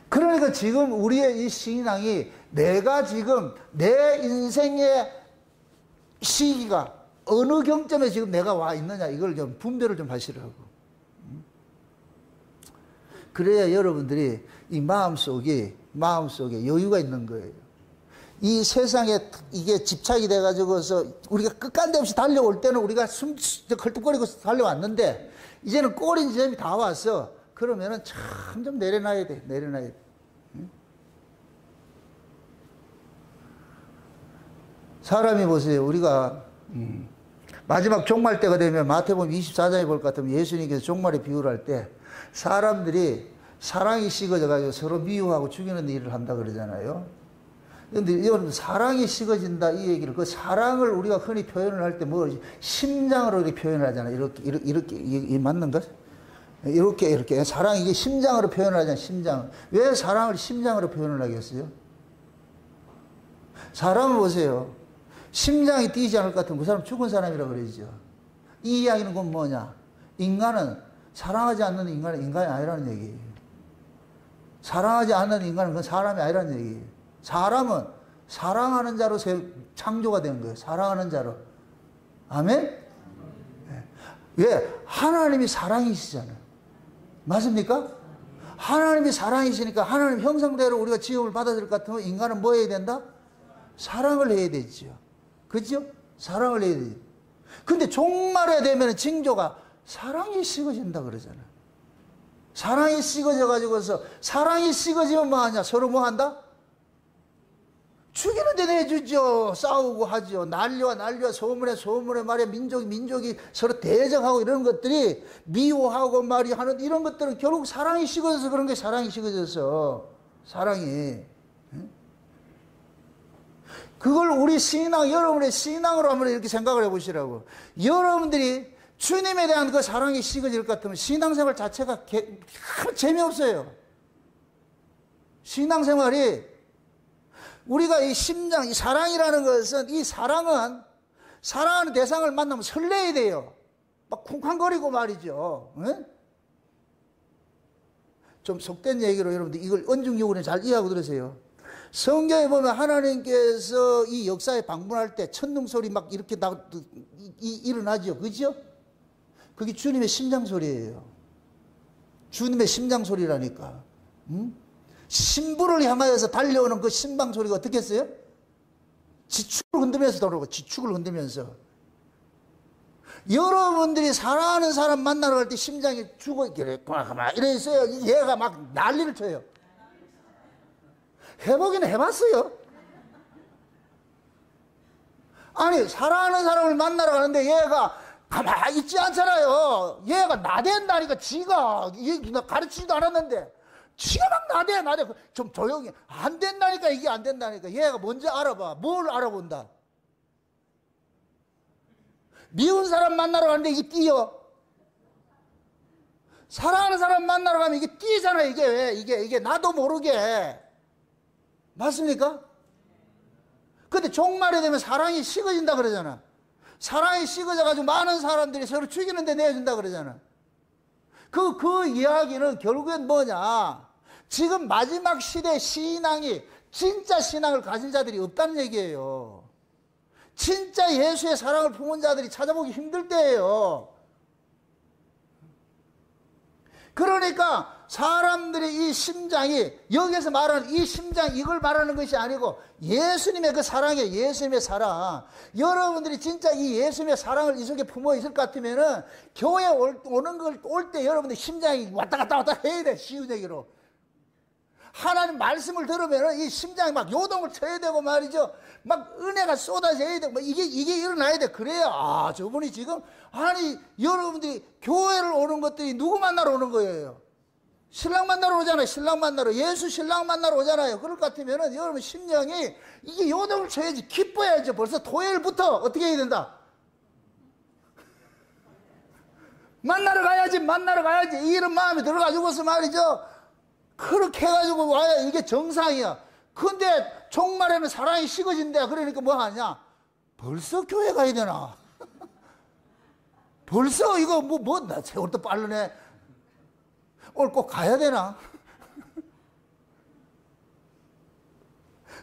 Speaker 1: 그러니까 지금 우리의 이 신앙이 내가 지금 내 인생의 시기가 어느 경점에 지금 내가 와 있느냐 이걸 좀 분별을 좀 하시라고. 그래야 여러분들이 이 마음속에 여유가 있는 거예요. 이 세상에 이게 집착이 돼가지고서 우리가 끝간데 없이 달려올 때는 우리가 헐떡거리고 달려왔는데 이제는 꼬린 지점이 다 왔어. 그러면은 참 좀 내려놔야 돼. 응? 사람이 보세요. 우리가 마지막 종말 때가 되면 마태복음 24장에 볼 것 같으면 예수님께서 종말의 비유를 할 때 사람들이 사랑이 식어져가지고 서로 미워하고 죽이는 일을 한다 그러잖아요. 그런데 여러분 사랑이 식어진다 이 얘기를 그 사랑을 우리가 흔히 표현을 할 때 뭐 심장으로 이렇게 표현을 하잖아요. 이렇게 맞는가? 이렇게 사랑 이게 심장으로 표현을 하잖아요. 심장. 왜 사랑을 심장으로 표현을 하겠어요? 사람을 보세요. 심장이 뛰지 않을 것 같으면 그 사람 죽은 사람이라고 그러죠. 이 이야기는 그건 뭐냐? 인간은 사랑하지 않는 인간은 인간이 아니라는 얘기예요. 사랑하지 않는 인간은 그건 사람이 아니라는 얘기예요. 사람은 사랑하는 자로 창조가 된 거예요. 사랑하는 자로. 아멘? 네. 왜? 하나님이 사랑이시잖아요. 맞습니까? 하나님이 사랑이시니까 하나님 형상대로 우리가 지음을 받아들일 것 같으면 인간은 뭐 해야 된다? 사랑을 해야 되죠. 그죠? 사랑을 해야 되죠. 근데 종말에 되면 징조가 사랑이 식어진다 그러잖아요. 사랑이 식어져가지고서 사랑이 식어지면 뭐 하냐? 서로 뭐 한다? 죽이는 데 내주죠. 싸우고 하죠. 난리와 소문에 말이야. 민족이 서로 대적하고 이런 것들이 미워하고 말이 하는 이런 것들은 결국 사랑이 식어져서 그런 게 사랑이 식어져서 사랑이. 그걸 우리 여러분의 신앙으로 한번 이렇게 생각을 해보시라고. 여러분들이 주님에 대한 그 사랑이 식어질 것 같으면 신앙생활 자체가 재미없어요. 신앙생활이 우리가 이 심장, 이 사랑이라는 것은 이 사랑은 사랑하는 대상을 만나면 설레야 돼요. 막 쿵쾅거리고 말이죠. 응? 좀 속된 얘기로 여러분들 이걸 언중요구는 잘 이해하고 들으세요. 성경에 보면 하나님께서 이 역사에 방문할 때 천둥 소리 막 이렇게 일어나죠. 그죠? 그게 주님의 심장 소리예요. 주님의 심장 소리라니까. 응? 신부를 향하여서 달려오는 그 심방 소리가 어떻게 했어요? 지축을 흔들면서 돌아오고 지축을 흔들면서. 여러분들이 사랑하는 사람 만나러 갈 때 심장이 죽어 있겠구나 이래 있어요. 얘가 막 난리를 쳐요. 해보기는 해봤어요. 아니 사랑하는 사람을 만나러 가는데 얘가 가만히 있지 않잖아요. 얘가 나댄다니까. 지가 가르치지도 않았는데 지가 막 나대. 좀 조용히. 안 된다니까. 이게 안 된다니까. 얘가 먼저 알아봐. 뭘 알아본다? 미운 사람 만나러 가는데 이게 뛰어. 사랑하는 사람 만나러 가면 이게 뛰잖아. 이게 왜? 이게 나도 모르게. 맞습니까? 근데 종말이 되면 사랑이 식어진다 그러잖아. 사랑이 식어져가지고 많은 사람들이 서로 죽이는데 내준다 그러잖아. 그 이야기는 결국엔 뭐냐? 지금 마지막 시대 신앙이 진짜 신앙을 가진 자들이 없다는 얘기예요. 진짜 예수의 사랑을 품은 자들이 찾아보기 힘들 때예요. 그러니까 사람들의 이 심장이 여기에서 말하는 이 심장 이걸 말하는 것이 아니고 예수님의 그 사랑이에요. 예수님의 사랑. 여러분들이 진짜 이 예수님의 사랑을 이 속에 품어 있을 것 같으면은 교회 오는 걸 올 때 여러분들 심장이 왔다 갔다 해야 돼. 쉬운 얘기로. 하나님 말씀을 들으면은 이 심장이 막 요동을 쳐야 되고 말이죠. 막 은혜가 쏟아져야 되고 이게 일어나야 돼. 그래야 저분이 지금 아니 여러분들이 교회를 오는 것들이 누구 만나러 오는 거예요? 신랑 만나러 오잖아요. 신랑 만나러. 예수 신랑 만나러 오잖아요. 그럴 것 같으면은 여러분 심령이 이게 요동을 쳐야지. 기뻐야죠. 벌써 토요일부터 어떻게 해야 된다? 만나러 가야지. 이런 마음이 들어가지고서 말이죠. 그렇게 해가지고 와야 이게 정상이야. 근데 종말에는 사랑이 식어진대. 그러니까 뭐 하냐? 벌써 교회 가야 되나? 벌써 이거 나 세월도 빠르네. 오늘 꼭 가야 되나?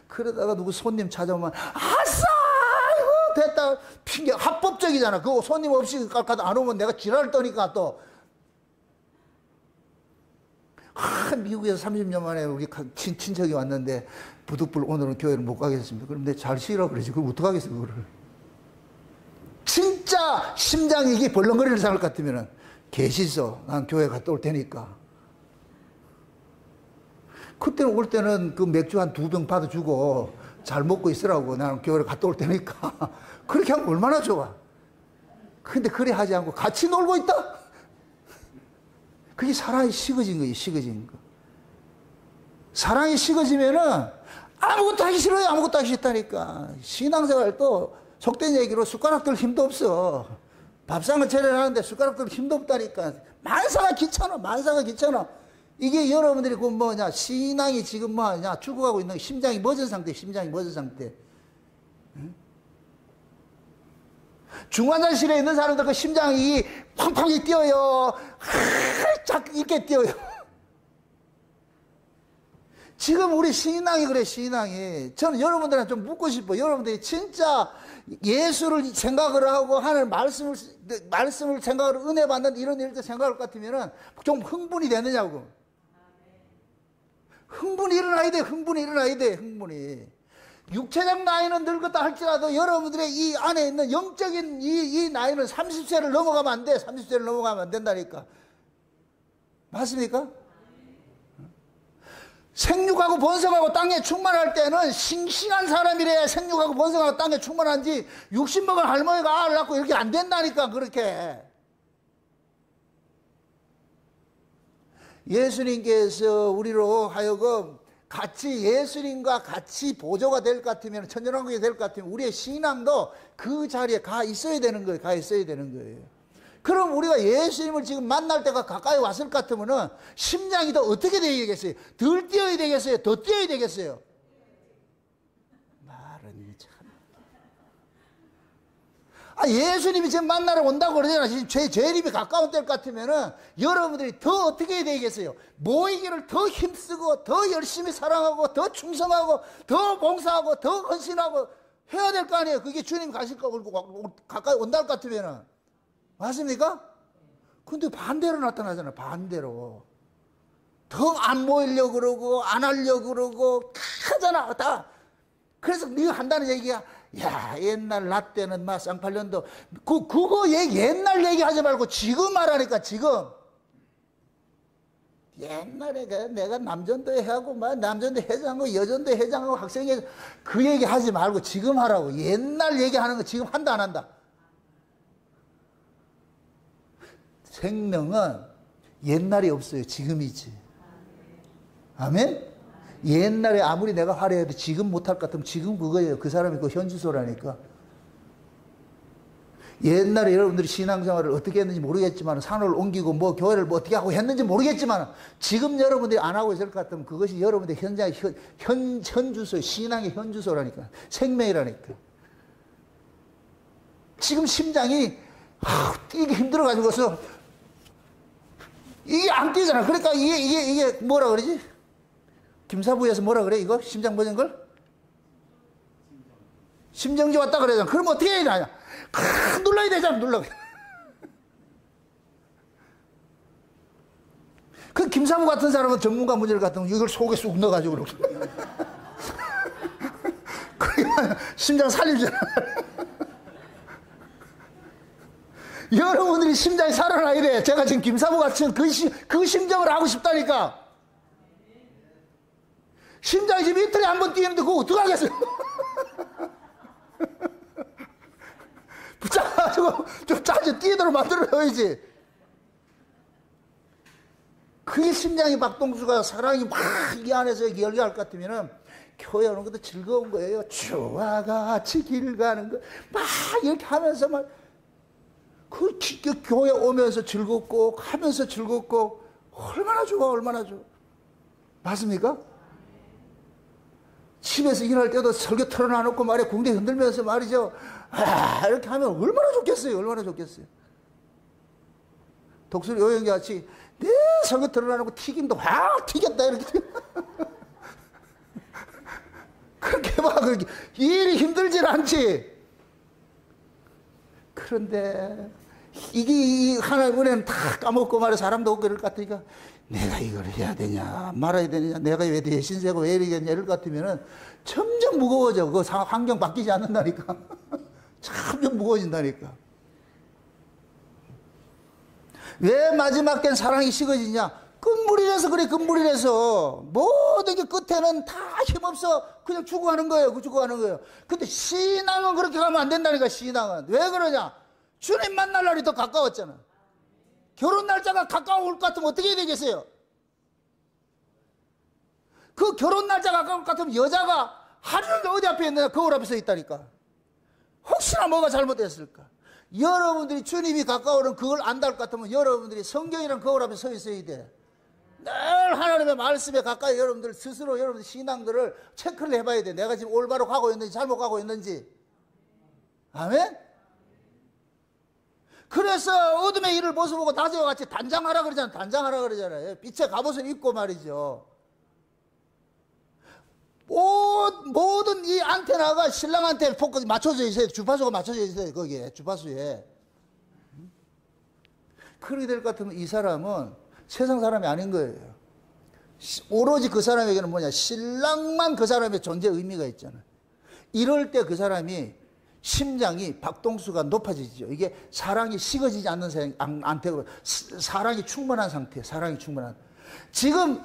Speaker 1: 그러다가 누구 손님 찾아오면 아싸! 이거 됐다. 핑계 합법적이잖아. 그거 손님 없이 가도 안 오면 내가 지랄을 떠니까 또. 미국에서 30년 만에 우리 친척이 왔는데 부득불 오늘은 교회를 못 가겠습니다. 그럼 내가 잘 쉬라고 그러지. 그럼 어떡하겠어 그거를. 진짜 심장이 이게 벌렁거리는 사람 같으면 계시소. 난 교회 갔다 올 테니까. 그때는 올 때는 그 맥주 한 2병 받아주고 잘 먹고 있으라고. 나는 교회를 갔다 올 테니까. 그렇게 하면 얼마나 좋아. 근데 그래 하지 않고 같이 놀고 있다? 그게 사랑이 식어진 거예요. 식어진 거. 사랑이 식어지면은 아무것도 하기 싫어요. 아무것도 하기 싫다니까. 신앙생활도 속된 얘기로 숟가락 들 힘도 없어. 밥상을 차려하는데 숟가락 들 힘도 없다니까. 만사가 귀찮아. 만사가 귀찮아. 이게 여러분들이 그 뭐냐, 신앙이 지금 뭐냐, 죽어가고 있는 심장이 멎은 상태, 심장이 멎은 상태. 응? 중환자실에 있는 사람들 그 심장이 팡팡이 뛰어요. 쫙 이렇게 뛰어요. 지금 우리 신앙이 그래, 신앙이. 저는 여러분들한테 좀 묻고 싶어. 여러분들이 진짜 예수를 생각을 하고 하는 말씀을 생각을 은혜 받는 이런 일들 생각할 것 같으면은 좀 흥분이 되느냐고. 흥분이 일어나야 돼, 흥분이 일어나야 돼, 흥분이. 육체적 나이는 늙었다 할지라도 여러분들의 이 안에 있는 영적인 이 나이는 30세를 넘어가면 안 돼. 30세를 넘어가면 안 된다니까. 맞습니까? 생육하고 번성하고 땅에 충만할 때는 싱싱한 사람이래. 생육하고 번성하고 땅에 충만한지 60 먹은 할머니가 알을 낳고 이렇게 안 된다니까. 그렇게. 예수님께서 우리로 하여금 같이 예수님과 같이 보조가 될 것 같으면, 천연왕국이 될 것 같으면 우리의 신앙도 그 자리에 가 있어야 되는 거예요. 가 있어야 되는 거예요. 그럼 우리가 예수님을 지금 만날 때가 가까이 왔을 것 같으면은 심장이 더 어떻게 되어야 되겠어요? 덜 뛰어야 되겠어요? 더 뛰어야 되겠어요? 말은 참. 예수님이 지금 만나러 온다고 그러잖아. 지금 재림이 가까운 때일 것 같으면은 여러분들이 더 어떻게 해야 되겠어요? 모이기를 더 힘쓰고, 더 열심히 사랑하고, 더 충성하고, 더 봉사하고, 더 헌신하고 해야 될 거 아니에요? 그게 주님 가실 거, 가까이 온다고 같으면은. 맞습니까? 근데 반대로 나타나잖아, 반대로. 더 안 모이려고 그러고, 안 하려고 그러고, 하잖아, 다. 그래서 네가 한다는 얘기가, 야, 옛날 나 때는 막 쌍팔년도, 그거 옛날 얘기 하지 말고 지금 말하니까, 지금. 옛날에 내가 남전도 하고, 남전도 회장하고, 여전도 회장하고, 학생회 그 얘기 하지 말고 지금 하라고. 옛날 얘기하는 거 지금 한다, 안 한다? 생명은 옛날이 없어요. 지금이지. 아멘? 옛날에 아무리 내가 화려해도 지금 못할 것 같으면 지금 그거예요. 그 사람이 그 현주소라니까. 옛날에 여러분들이 신앙생활을 어떻게 했는지 모르겠지만, 산을 옮기고 뭐 교회를 뭐 어떻게 하고 했는지 모르겠지만, 지금 여러분들이 안 하고 있을 것 같으면 그것이 여러분들의 현장의 현주소, 신앙의 현주소라니까. 생명이라니까. 지금 심장이 뛰기 힘들어가지고서 이게 안 뛰잖아. 그러니까 이게 뭐라 그러지? 김사부에서 뭐라 그래? 이거 심장 멎은 걸? 심정지 왔다 그러잖아. 그러면 어떻게 해야 되냐? 눌러야 되잖아. 눌러. 그 김사부 같은 사람은 전문가 문제를 같은 거 이걸 속에 쑥 넣어가지고 그렇게. 그냥 심장 살리잖아. 여러분들이 심장이 살아나야 돼. 제가 지금 김사부 같은 그 심정을 하고 싶다니까. 심장이 지금 이틀에 한 번 뛰는데 그거 어떡하겠어요? 붙잡아가지고 좀 짜져 뛰도록 만들어야지. 그게 심장이 박동수가 사랑이 막 이 안에서 열기할 것 같으면은 교회 오는 것도 즐거운 거예요. 주와 같이 길 가는 거 막 이렇게 하면서 막 그 교회 오면서 즐겁고 하면서 즐겁고 얼마나 좋아, 얼마나 좋아. 맞습니까? 집에서 일할 때도 설교 틀어놔놓고 말이야, 궁디 흔들면서 말이죠. 이렇게 하면 얼마나 좋겠어요. 얼마나 좋겠어요. 독수리 요영기 같이 네 설교 틀어놔놓고 튀김도 확 튀겼다 이렇게. 그렇게 막 일이 힘들질 않지. 그런데 이게 하나님 은혜는 다 까먹고 말이야, 사람도 없고 이럴 것 같으니까 내가 이걸 해야 되냐 말아야 되느냐, 내가 왜 대신세고 왜 이러겠냐 이럴 것 같으면은 점점 무거워져. 그 환경 바뀌지 않는다니까. 점점 무거워진다니까. 왜 마지막 땐 사랑이 식어지냐? 끝물이라서 그래. 끝물이라서 모든 게 끝에는 다 힘없어 그냥 죽어가는 거예요. 죽어가는 거예요. 근데 신앙은 그렇게 가면 안 된다니까. 신앙은 왜 그러냐? 주님 만날 날이 더 가까웠잖아. 결혼 날짜가 가까울 것 같으면 어떻게 해야 되겠어요? 그 결혼 날짜가 가까울 것 같으면 여자가 하루 종일 어디 앞에 있느냐? 거울 앞에 서 있다니까. 혹시나 뭐가 잘못됐을까? 여러분들이 주님이 가까우는 그걸 안다할 것 같으면 여러분들이 성경이랑 거울 앞에 서 있어야 돼. 늘 하나님의 말씀에 가까이 여러분들 스스로 여러분들 신앙들을 체크를 해봐야 돼. 내가 지금 올바로 가고 있는지 잘못 가고 있는지. 아멘? 그래서 어둠의 일을 벗어보고 낮에와 같이 단장하라 그러잖아요. 단장하라 그러잖아요. 빛의 갑옷을 입고 말이죠. 모든 이 안테나가 신랑한테 포커스 맞춰져 있어요. 주파수가 맞춰져 있어요. 거기에 주파수에. 그렇게 될 것 같으면 이 사람은 세상 사람이 아닌 거예요. 오로지 그 사람에게는 뭐냐, 신랑만 그 사람의 존재 의미가 있잖아요. 이럴 때 그 사람이 심장이 박동수가 높아지죠. 이게 사랑이 식어지지 않는 상태고 사랑이 충분한 상태. 사랑이 충분한. 지금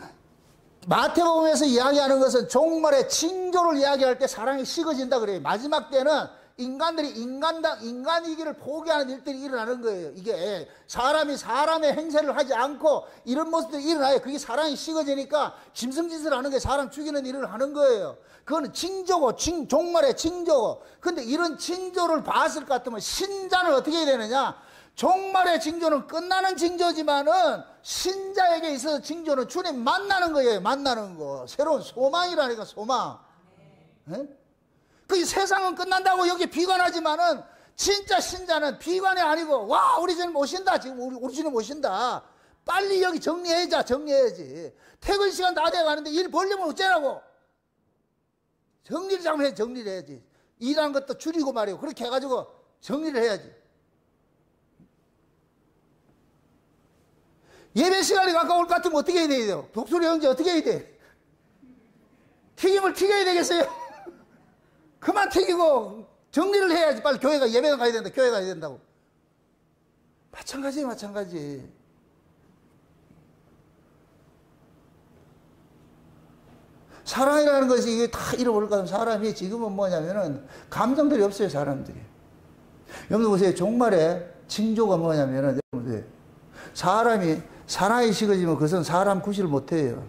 Speaker 1: 마태복음에서 이야기하는 것은 종말의 징조를 이야기할 때 사랑이 식어진다 그래요. 마지막 때는 인간들이 인간이기를 포기하는 일들이 일어나는 거예요. 이게 사람이 사람의 행세를 하지 않고 이런 모습들이 일어나요. 그게 사랑이 식어지니까 짐승짓을 하는 게 사람 죽이는 일을 하는 거예요. 그거는 징조고 종말의 징조고. 근데 이런 징조를 봤을 것 같으면 신자는 어떻게 해야 되느냐? 종말의 징조는 끝나는 징조지만은 신자에게 있어서 징조는 주님 만나는 거예요. 만나는 거. 새로운 소망이라니까. 소망. 네? 그 세상은 끝난다고 여기 비관하지만은 진짜 신자는 비관이 아니고 와 우리 주님 오신다. 지금 우리 주님 오신다. 빨리 여기 정리해야지. 퇴근 시간 다 돼가는데 일 벌리면 어쩌라고. 정리를 잘못해. 정리를 해야지. 일하는 것도 줄이고 말이고 그렇게 해가지고 정리를 해야지. 예배 시간이 가까울 것 같으면 어떻게 해야 돼요? 독수리 형제 어떻게 해야 돼? 튀김을 튀겨야 되겠어요? 그만 튀기고 정리를 해야지. 빨리 교회가 예배가 가야 된다. 교회 가야 된다고. 마찬가지예요. 마찬가지. 사랑이라는 것이 이게 다 잃어버릴 것 같으면 사람이 지금은 뭐냐면은 감정들이 없어요. 사람들이. 여러분 보세요. 종말에 징조가 뭐냐면은 여러분들 사람이 사랑이 식어지면 그것은 사람 구실을 못해요.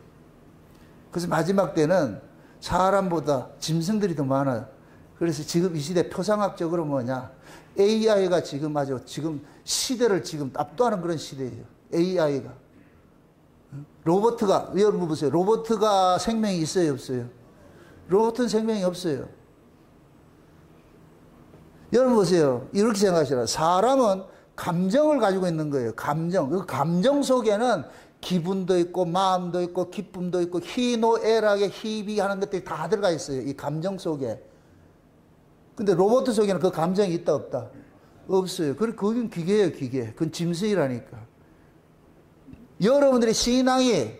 Speaker 1: 그래서 마지막 때는 사람보다 짐승들이 더 많아요. 그래서 지금 이 시대 표상학적으로 뭐냐, AI가 지금 아주 지금 시대를 지금 압도하는 그런 시대예요. AI가. 로봇가, 여러분 보세요. 로봇가 생명이 있어요, 없어요? 로봇은 생명이 없어요. 여러분 보세요. 이렇게 생각하시라. 사람은 감정을 가지고 있는 거예요. 감정. 그 감정 속에는 기분도 있고 마음도 있고 기쁨도 있고 희노애락에 희비하는 것들이 다 들어가 있어요. 이 감정 속에. 근데 로봇 속에는 그 감정이 있다 없다? 없어요. 그건 기계예요. 기계. 그건 짐승이라니까. 여러분들의 신앙이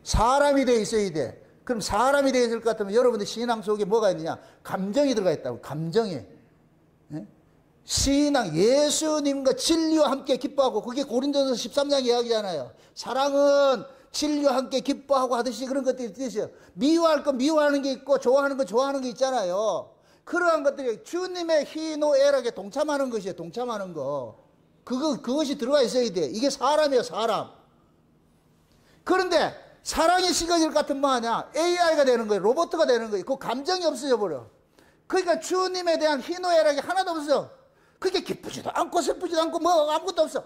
Speaker 1: 사람이 되어 있어야 돼. 그럼 사람이 되어 있을 것 같으면 여러분들 신앙 속에 뭐가 있느냐? 감정이 들어가 있다고. 감정이. 네? 신앙, 예수님과 진리와 함께 기뻐하고, 그게 고린도서 13장 이야기잖아요. 사랑은 진리와 함께 기뻐하고 하듯이 그런 것들이 뜻이에요. 미워할 건 미워하는 게 있고, 좋아하는 건 좋아하는 게 있잖아요. 그러한 것들이 주님의 희노애락에 동참하는 것이에요. 동참하는 거. 그것이 들어가 있어야 돼. 이게 사람이에요, 사람. 그런데 사랑이 식어질 것 같으면 뭐하냐? AI가 되는 거예요. 로봇가 되는 거예요. 그 감정이 없어져 버려. 그러니까 주님에 대한 희노애락이 하나도 없어요. 그게 기쁘지도 않고 슬프지도 않고 뭐 아무것도 없어.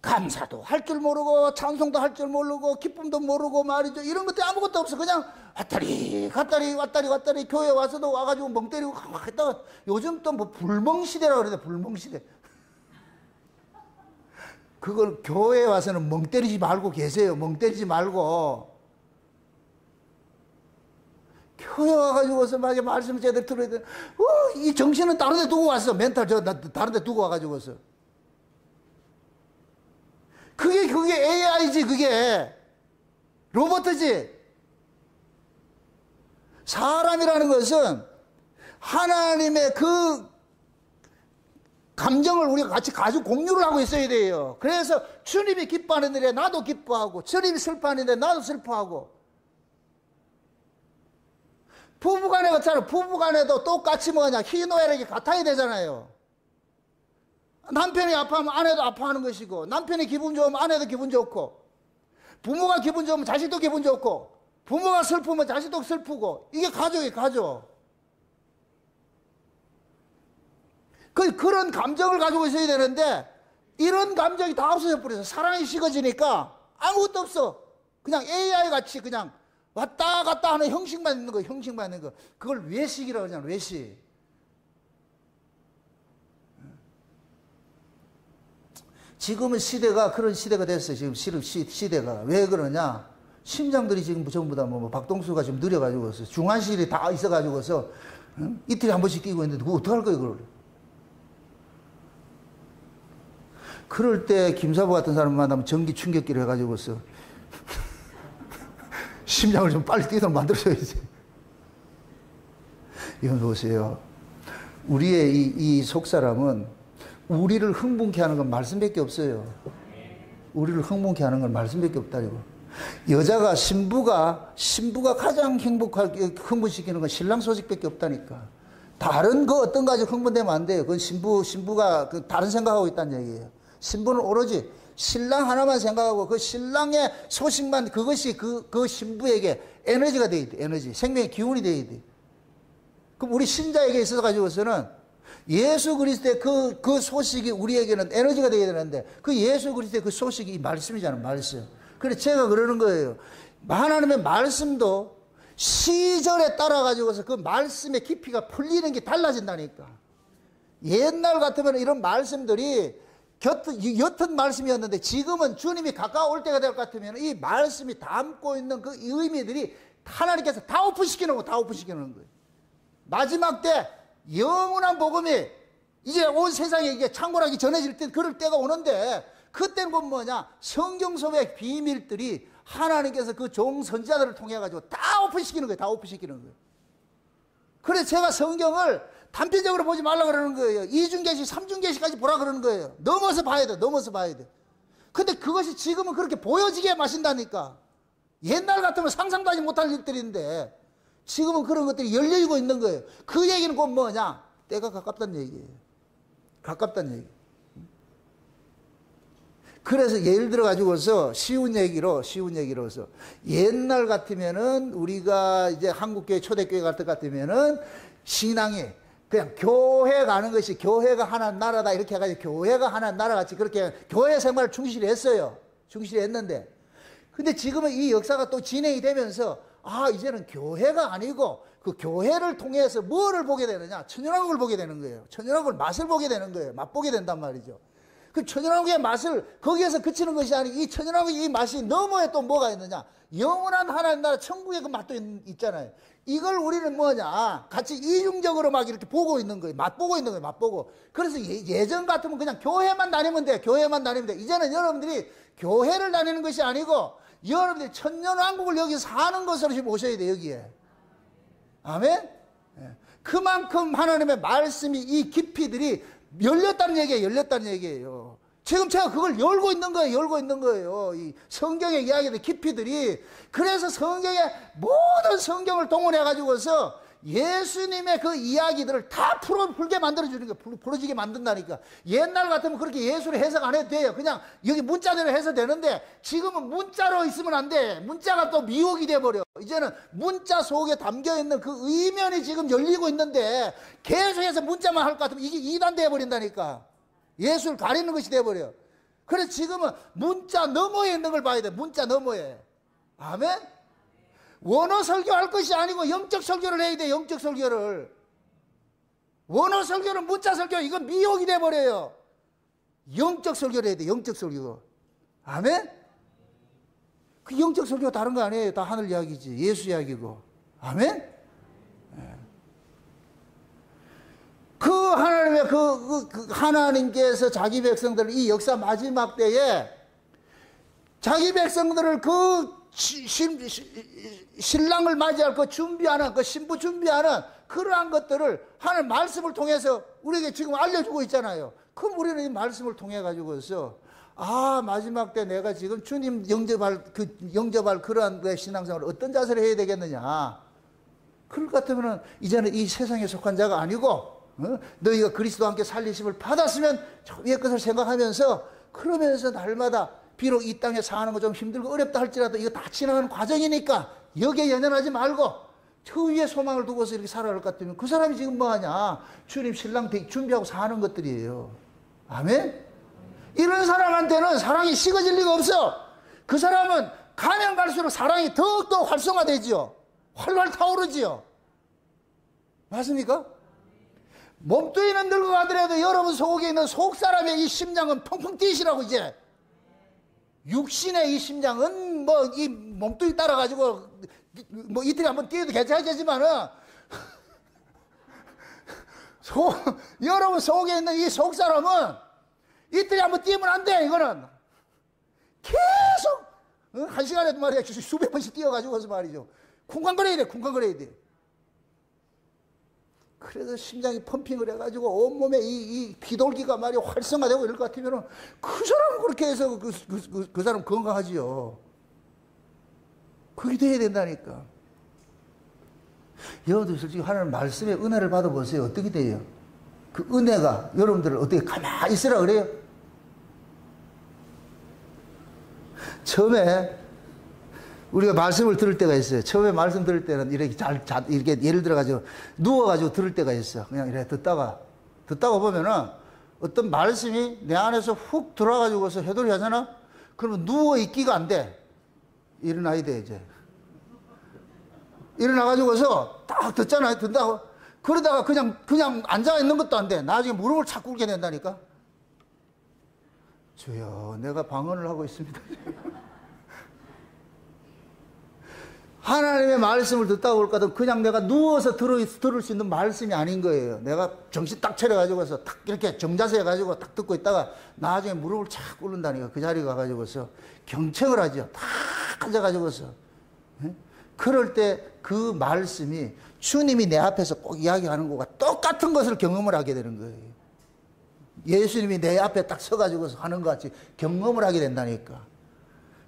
Speaker 1: 감사도 할 줄 모르고 찬송도 할 줄 모르고 기쁨도 모르고 말이죠. 이런 것도 아무것도 없어. 그냥 왔다리 갔다리 왔다리 갔다리 교회 와서도 와가지고 멍 때리고 했다가 요즘 또 뭐 불멍시대라고 그러는데 불멍시대. 그걸 교회에 와서는 멍 때리지 말고 계세요. 멍 때리지 말고. 교회 와가지고서 막 말씀을 제대로 들어야 돼. 이 정신은 다른 데 두고 왔어. 멘탈 다른 데 두고 와가지고서. 그게 AI지, 그게. 로봇이지. 사람이라는 것은 하나님의 그 감정을 우리가 같이 가지고 공유를 하고 있어야 돼요. 그래서 주님이 기뻐하는 일에 나도 기뻐하고, 주님이 슬퍼하는 일에 나도 슬퍼하고. 부부간에 그렇잖아요. 부부간에도 똑같이 뭐냐, 희노애락이 같아야 되잖아요. 남편이 아파하면 아내도 아파하는 것이고, 남편이 기분 좋으면 아내도 기분 좋고, 부모가 기분 좋으면 자식도 기분 좋고, 부모가 슬프면 자식도 슬프고, 이게 가족이 가족. 그런 감정을 가지고 있어야 되는데, 이런 감정이 다 없어져 버려서 사랑이 식어지니까 아무것도 없어. 그냥 AI 같이 그냥 왔다 갔다 하는 형식만 있는 거, 형식만 있는 거. 그걸 외식이라고 하잖아, 외식. 지금은 시대가 그런 시대가 됐어요. 지금 시대가. 왜 그러냐? 심장들이 지금 전부 다 뭐 박동수가 지금 느려가지고서 중환실이 다 있어가지고서 이틀에 한 번씩 뛰고 있는데 그거 어떡할 거예요, 그걸? 그럴 때 김사부 같은 사람 만나면 전기 충격기를 해가지고서 심장을 좀 빨리 뛰도록 만들어줘야지. 이건 보세요. 우리의 이 속사람은 우리를 흥분케 하는 건 말씀밖에 없어요. 우리를 흥분케 하는 건 말씀밖에 없다고. 여자가 신부가 가장 행복하게 흥분시키는 건 신랑 소식밖에 없다니까. 다른 거 어떤 가지 흥분되면 안 돼요. 그건 신부가 다른 생각하고 있다는 얘기예요. 신부는 오로지 신랑 하나만 생각하고 그 신랑의 소식만, 그것이 그 신부에게 에너지가 돼야 돼. 에너지, 생명의 기운이 돼야 돼. 그럼 우리 신자에게 있어서 가지고서는 예수 그리스도의 그 소식이 우리에게는 에너지가 되어야 되는데, 그 예수 그리스도의 그 소식이 이 말씀이잖아요, 말씀. 그래서 제가 그러는 거예요. 하나님의 말씀도 시절에 따라 가지고서 그 말씀의 깊이가 풀리는 게 달라진다니까. 옛날 같으면 이런 말씀들이 옅은 말씀이었는데, 지금은 주님이 가까워올 때가 될 것 같으면 이 말씀이 담고 있는 그 의미들이 하나님께서 다 오픈시키는 거예요. 마지막 때 영원한 복음이 이제 온 세상에 이게 창궐하기 전해질 때, 그럴 때가 오는데, 그때는 곧 뭐냐, 성경 속의 비밀들이 하나님께서 그 종 선지자들을 통해 가지고 다 오픈시키는 거예요. 다 오픈시키는 거예요. 그래서 제가 성경을 단편적으로 보지 말라 그러는 거예요. 2중계시, 3중계시까지 보라 그러는 거예요. 넘어서 봐야 돼. 근데 그것이 지금은 그렇게 보여지게 마신다니까. 옛날 같으면 상상도 하지 못할 일들인데 지금은 그런 것들이 열려지고 있는 거예요. 그 얘기는 곧 뭐냐? 때가 가깝다는 얘기예요. 가깝다는 얘기. 그래서 예를 들어 가지고서 쉬운 얘기로서 옛날 같으면은 우리가 이제 한국교회 초대교회 같은 것 같으면은 신앙이 그냥 교회 가는 것이 교회가 하나님 나라다 이렇게 해가지고 교회가 하나님 나라같이 그렇게 교회 생활을 충실히 했어요. 충실히 했는데, 근데 지금은 이 역사가 또 진행이 되면서 이제는 교회가 아니고 그 교회를 통해서 뭐를 보게 되느냐? 천연왕국을 보게 되는 거예요. 천연왕국을 맛을 보게 되는 거예요. 맛보게 된단 말이죠. 그 천연왕국의 맛을 거기에서 그치는 것이 아니고 이 천연왕국의 이 맛이 너머에 또 뭐가 있느냐? 영원한 하나님 나라 천국의 그 맛도 있잖아요. 이걸 우리는 뭐냐? 같이 이중적으로 막 이렇게 보고 있는 거예요. 맛보고 있는 거예요. 맛보고. 그래서 예전 같으면 그냥 교회만 다니면 돼. 교회만 다니면 돼. 이제는 여러분들이 교회를 다니는 것이 아니고 여러분들이 천년왕국을 여기서 사는 것으로 지금 오셔야 돼, 여기에. 아멘? 그만큼 하나님의 말씀이 이 깊이들이 열렸다는 얘기예요. 지금 제가 그걸 열고 있는 거예요. 이 성경의 이야기들 깊이들이. 그래서 모든 성경을 동원해가지고서 예수님의 그 이야기들을 다 풀게 만들어주는 거예요. 풀어지게 만든다니까. 옛날 같으면 그렇게 예수를 해석 안 해도 돼요. 그냥 여기 문자대로 해서 되는데, 지금은 문자로 있으면 안 돼. 문자가 또 미혹이 돼버려. 이제는 문자 속에 담겨있는 그 의면이 지금 열리고 있는데, 계속해서 문자만 할 것 같으면 이게 이단 돼버린다니까. 예수를 가리는 것이 돼버려. 그래서 지금은 문자 너머에 있는 걸 봐야 돼. 문자 너머에. 아멘? 원어 설교할 것이 아니고 영적 설교를 해야 돼. 영적 설교를. 원어 설교는 문자 설교, 이건 미혹이 돼버려요. 영적 설교를 해야 돼. 영적 설교. 아멘? 그 영적 설교가 다른 거 아니에요. 다 하늘 이야기지. 예수 이야기고. 아멘? 그 하나님의 하나님께서 자기 백성들을 이 역사 마지막 때에 자기 백성들을 그 신랑을 맞이할 그 준비하는, 그 신부 준비하는 그러한 것들을 하나님 말씀을 통해서 우리에게 지금 알려주고 있잖아요. 그럼 우리는 이 말씀을 통해 가지고서 마지막 때 내가 지금 주님 영접할 그러한 신앙생활을 어떤 자세를 해야 되겠느냐. 그럴 것 같으면 이제는 이 세상에 속한 자가 아니고 너희가 그리스도와 함께 살리심을 받았으면 위의 것을 생각하면서 그러면서 날마다 비록 이 땅에 사는 거 좀 힘들고 어렵다 할지라도 이거 다 지나가는 과정이니까 여기에 연연하지 말고 저 위에 소망을 두고서 이렇게 살아갈 것 같으면 그 사람이 지금 뭐하냐. 주님 신랑 준비하고 사는 것들이에요. 아멘? 이런 사람한테는 사랑이 식어질 리가 없어. 그 사람은 가면 갈수록 사랑이 더욱더 활성화되지요. 활활 타오르지요. 맞습니까? 몸뚱이는 늙어가더라도 여러분 속에 있는 속사람의 이 심장은 펑펑 뛰시라고. 이제 육신의 이 심장은 뭐 이 몸뚱이 따라가지고 뭐 이틀에 한번 뛰어도 괜찮겠지만은 여러분 속에 있는 이 속사람은 이틀에 한번 뛰면 안 돼. 이거는 계속 한 시간에도 말이야 수백 번씩 뛰어가지고서 말이죠. 쿵쾅거려야 돼. 쿵쾅거려야 돼. 그래서 심장이 펌핑을 해가지고 온몸에 이 비돌기가 말이야 활성화되고 이럴 것 같으면 그 사람은 그렇게 해서 그 사람 건강하지요. 그게 돼야 된다니까. 여러분들 솔직히 하나님 말씀의 은혜를 받아보세요. 어떻게 돼요? 그 은혜가 여러분들을 어떻게 가만히 있으라 그래요? 처음에 우리가 말씀을 들을 때가 있어요. 처음에 말씀 들을 때는 이렇게 이렇게 예를 들어가지고 누워가지고 들을 때가 있어. 그냥 이렇게 듣다가 보면은 어떤 말씀이 내 안에서 훅 들어와가지고서 해돌이 하잖아? 그러면 누워있기가 안 돼. 일어나야 돼, 이제. 일어나가지고서 딱 듣잖아요. 듣다가. 그러다가 그냥 앉아있는 것도 안 돼. 나중에 무릎을 착 꿇게 된다니까. 주여, 내가 방언을 하고 있습니다. 하나님의 말씀을 듣다가 볼까도 그냥 내가 누워서 들을 수 있는 말씀이 아닌 거예요. 내가 정신 딱 차려가지고서 딱 이렇게 정자세 해가지고 딱 듣고 있다가 나중에 무릎을 착 꿇는다니까. 그 자리에 가가지고서 경청을 하죠. 딱 앉아가지고서. 그럴 때 그 말씀이 주님이 내 앞에서 꼭 이야기하는 것과 똑같은 것을 경험을 하게 되는 거예요. 예수님이 내 앞에 딱 서가지고서 하는 것 같이 경험을 하게 된다니까.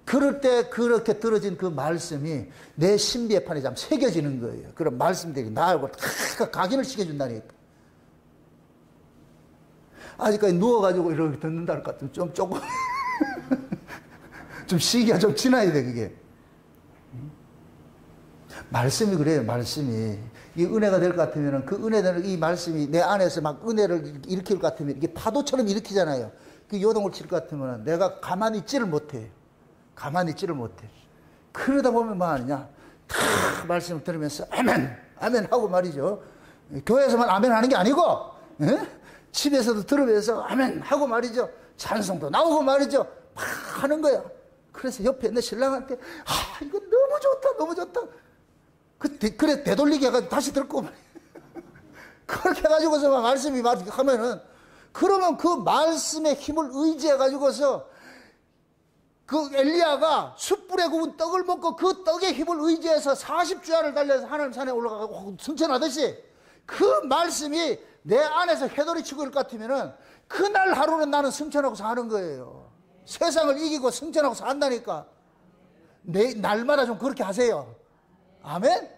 Speaker 1: 그럴 때 그렇게 들어진 그 말씀이 내 신비의 판에 참 새겨지는 거예요. 그런 말씀들이 나하고 다 각인을 시켜준다니까. 아직까지 누워가지고 이렇게 듣는다 할 것 같으면 조금 좀 시기가 좀 지나야 돼, 그게. 말씀이 그래요, 말씀이. 이 은혜가 될 것 같으면 그 은혜는 이 말씀이 내 안에서 막 은혜를 일으킬 것 같으면 이게 파도처럼 일으키잖아요. 그 요동을 칠 것 같으면 내가 가만히 있지를 못해. 가만히 있지를 못해. 그러다 보면 뭐 하느냐. 다 말씀을 들으면서 아멘, 아멘 하고 말이죠. 교회에서만 아멘 하는 게 아니고, 집에서도 들으면서 아멘 하고 말이죠. 찬송도 나오고 말이죠. 막 하는 거야. 그래서 옆에 있는 신랑한테, 이거 너무 좋다, 너무 좋다. 그래, 되돌리게 해가지고 다시 듣고, 그렇게 해가지고서 막 말씀이 하면은, 그러면 그 말씀의 힘을 의지해가지고서 그 엘리야가 숯불에 구운 떡을 먹고 그 떡의 힘을 의지해서 40주야를 달려서 하나님 산에 올라가고 승천하듯이 그 말씀이 내 안에서 회돌이치고 있을 것 같으면은 그날 하루는 나는 승천하고 사는 거예요. 세상을 이기고 승천하고 산다니까. 날마다 좀 그렇게 하세요. 아멘?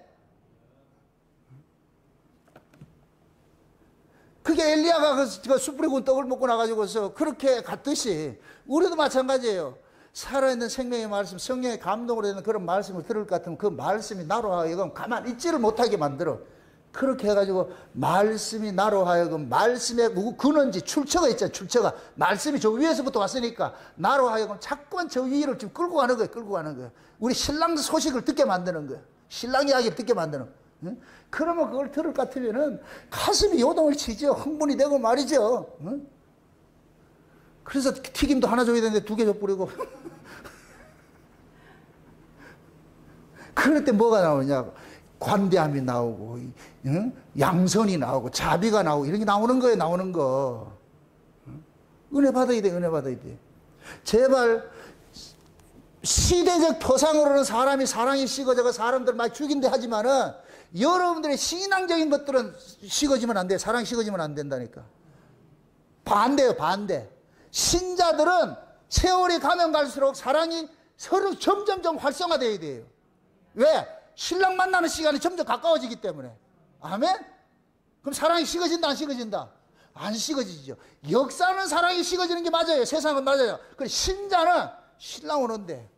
Speaker 1: 그게 엘리야가 그 숯불에 구운 떡을 먹고 나가지고서 그렇게 갔듯이 우리도 마찬가지예요. 살아있는 생명의 말씀, 성령의 감동으로 되는 그런 말씀을 들을 것 같으면 그 말씀이 나로 하여금 가만히 있지를 못하게 만들어. 그렇게 해가지고 말씀이 나로 하여금 말씀의 근원지 출처가 있잖아요. 출처가 말씀이 저 위에서부터 왔으니까 나로 하여금 자꾸만 저 위를 지금 끌고 가는 거예요. 끌고 가는 거예요. 우리 신랑 소식을 듣게 만드는 거예요. 신랑 이야기를 듣게 만드는 거예요. 응? 그러면 그걸 들을 것 같으면은 가슴이 요동을 치죠. 흥분이 되고 말이죠. 응? 그래서 튀김도 하나 줘야 되는데 2개 줘버리고. 그럴 때 뭐가 나오냐고. 관대함이 나오고, 응? 양선이 나오고, 자비가 나오고, 이런 게 나오는 거예요, 나오는 거. 응? 은혜 받아야 돼, 은혜 받아야 돼. 제발, 시대적 토상으로는 사랑이 식어져가 사람들 막 죽인다 하지만은, 여러분들의 신앙적인 것들은 식어지면 안 돼. 사랑이 식어지면 안 된다니까. 반대요, 반대. 신자들은 세월이 가면 갈수록 사랑이 서로 점점점 활성화되어야 돼요. 왜? 신랑 만나는 시간이 점점 가까워지기 때문에. 아멘? 그럼 사랑이 식어진다, 안 식어진다? 안 식어지죠. 역사는 사랑이 식어지는 게 맞아요. 세상은 맞아요. 그래, 신자는 신랑 오는데,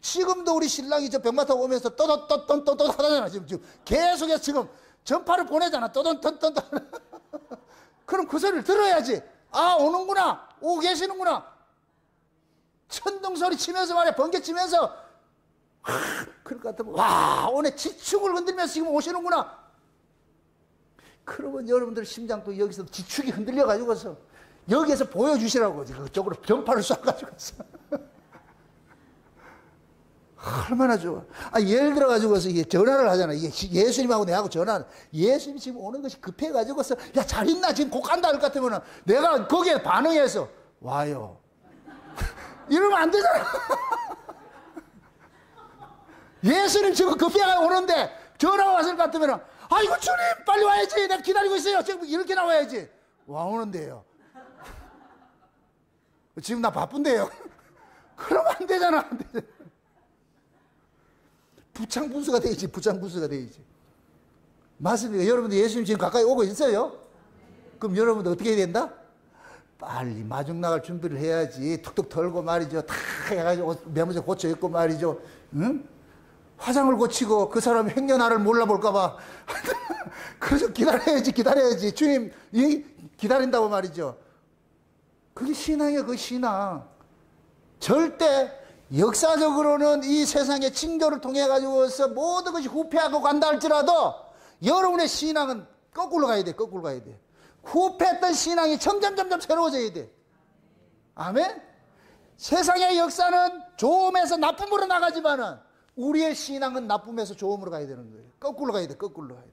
Speaker 1: 지금도 우리 신랑이 저 병마 타고 오면서 떠돈떠돈떠돈 하잖아. 지금 계속해서 지금 전파를 보내잖아. 떠돈떠돈. 그럼 그 소리를 들어야지. 아, 오는구나. 오고 계시는구나. 천둥 소리 치면서 말이야. 번개 치면서. 그럴 것 같으면, 와, 오늘 지축을 흔들면서 지금 오시는구나. 그러면 여러분들 심장도 여기서 지축이 흔들려가지고서 여기에서 보여주시라고 그쪽으로 전파를 쏴가지고서. 얼마나 좋아. 아, 예를 들어가지고서 이게 전화를 하잖아. 이게 예수님하고 내하고 전화. 예수님이 지금 오는 것이 급해가지고서, 야, 잘 있나? 지금 곧 간다. 할 것 같으면 내가 거기에 반응해서, 와요. 이러면 안 되잖아. 예수님 지금 급하게 오는데 전화가 왔을 것 같으면, 아이고, 주님, 빨리 와야지. 내가 기다리고 있어요. 지금 이렇게 나와야지. 와, 오는데요. 지금 나 바쁜데요. 그러면 안 되잖아. 안 되잖아. 부창분수가 되야지. 부창분수가 되야지. 맞습니까? 여러분들 예수님 지금 가까이 오고 있어요? 그럼 여러분들 어떻게 해야 된다? 빨리 마중 나갈 준비를 해야지. 툭툭 털고 말이죠. 다 해가지고 메모지 고쳐 입고 말이죠. 응? 화장을 고치고 그 사람이 행여나를 몰라볼까봐. 그래서 기다려야지. 주님, 기다린다고 말이죠. 그게 신앙이에요, 그 신앙. 절대 역사적으로는 이 세상의 징조를 통해 가지고서 모든 것이 후퇴하고 간다 할지라도 여러분의 신앙은 거꾸로 가야 돼. 거꾸로 가야 돼. 후퇴했던 신앙이 점점 새로워져야 돼. 아멘? 세상의 역사는 좋음에서 나쁨으로 나가지만은 우리의 신앙은 나쁨에서 좋음으로 가야 되는 거예요. 거꾸로 가야 돼. 거꾸로 가야 돼.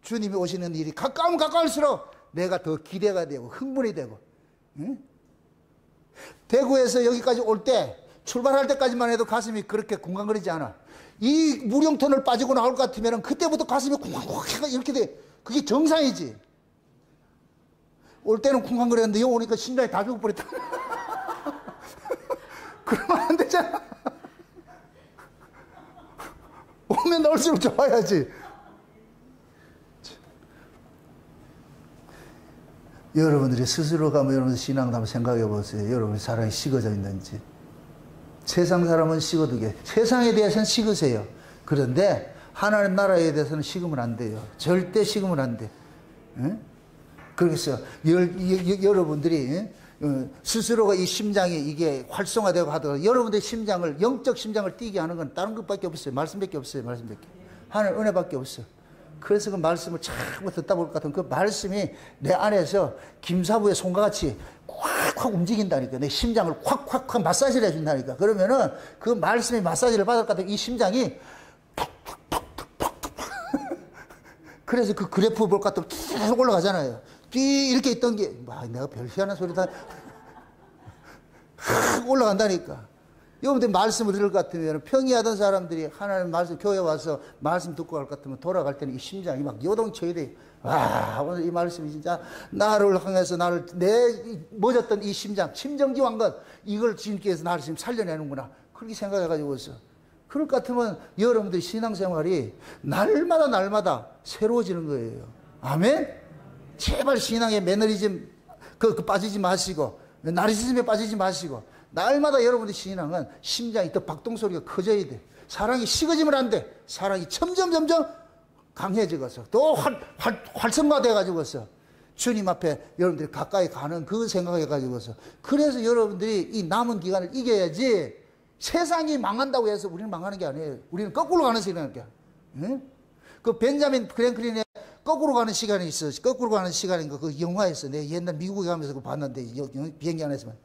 Speaker 1: 주님이 오시는 일이 가까우면 가까울수록 내가 더 기대가 되고 흥분이 되고. 응? 대구에서 여기까지 올 때 출발할 때까지만 해도 가슴이 그렇게 쿵쾅거리지 않아. 이 무령터널 빠지고 나올 것 같으면 그때부터 가슴이 쿵쾅쿵쾅 이렇게 돼. 그게 정상이지. 올 때는 쿵쾅거렸는데 여기 오니까 심장이 다 죽어버렸다. 그러면 안 되잖아. 오면 올수록 좋아야지. 여러분들이 스스로가 여러분들 신앙을 한번 생각해 보세요. 여러분의 사랑이 식어져 있는지. 세상 사람은 식어두게. 세상에 대해서는 식으세요. 그런데 하나님 나라에 대해서는 식으면 안 돼요. 절대 식으면 안 돼. 응? 그래서 여러분들이 스스로가 이 심장이 이게 활성화되고 하더라도 여러분들의 심장을, 영적 심장을 뛰게 하는 건 다른 것밖에 없어요. 말씀밖에 없어요. 말씀밖에. 하나님 은혜밖에 없어요. 그래서 그 말씀을 자꾸 듣다 볼 것 같은 그 말씀이 내 안에서 김사부의 손과 같이 콱콱 움직인다니까. 내 심장을 콱콱콱 마사지를 해준다니까. 그러면은 그 말씀이 마사지를 받을 것 같은 이 심장이 그래서 그 그래프 볼 것 같으면 계속 올라가잖아요. 이렇게 있던 게, 내가 별 희한한 소리다. 올라간다니까. 여러분들 말씀을 들을 것 같으면 평이하던 사람들이 하나님 말씀, 교회 와서 말씀 듣고 갈 것 같으면 돌아갈 때는 이 심장이 막 요동쳐야 돼. 와, 오늘 이 말씀이 진짜 나를 향해서 내 멎었던 이 심정지wan 것, 이걸 주님께서 나를 지금 살려내는구나. 그렇게 생각해가지고 있어. 그럴 것 같으면 여러분들 신앙생활이 날마다 새로워지는 거예요. 아멘? 제발 신앙의 매너리즘 빠지지 마시고, 나르시즘에 빠지지 마시고, 날마다 여러분의 신앙은 심장이 더 박동소리가 커져야 돼. 사랑이 식어지면 안 돼. 사랑이 점점 강해지고서 또 활성화돼가지고서 주님 앞에 여러분들이 가까이 가는 그 생각해가지고서 그래서 여러분들이 이 남은 기간을 이겨야지 세상이 망한다고 해서 우리는 망하는 게 아니에요. 우리는 거꾸로 가는 시간이라는 게. 응? 그 벤자민 프랭클린의 거꾸로 가는 시간이 있어. 거꾸로 가는 시간인 거 그 영화에서 내가 옛날 미국에 가면서 그거 봤는데 비행기 안에서만.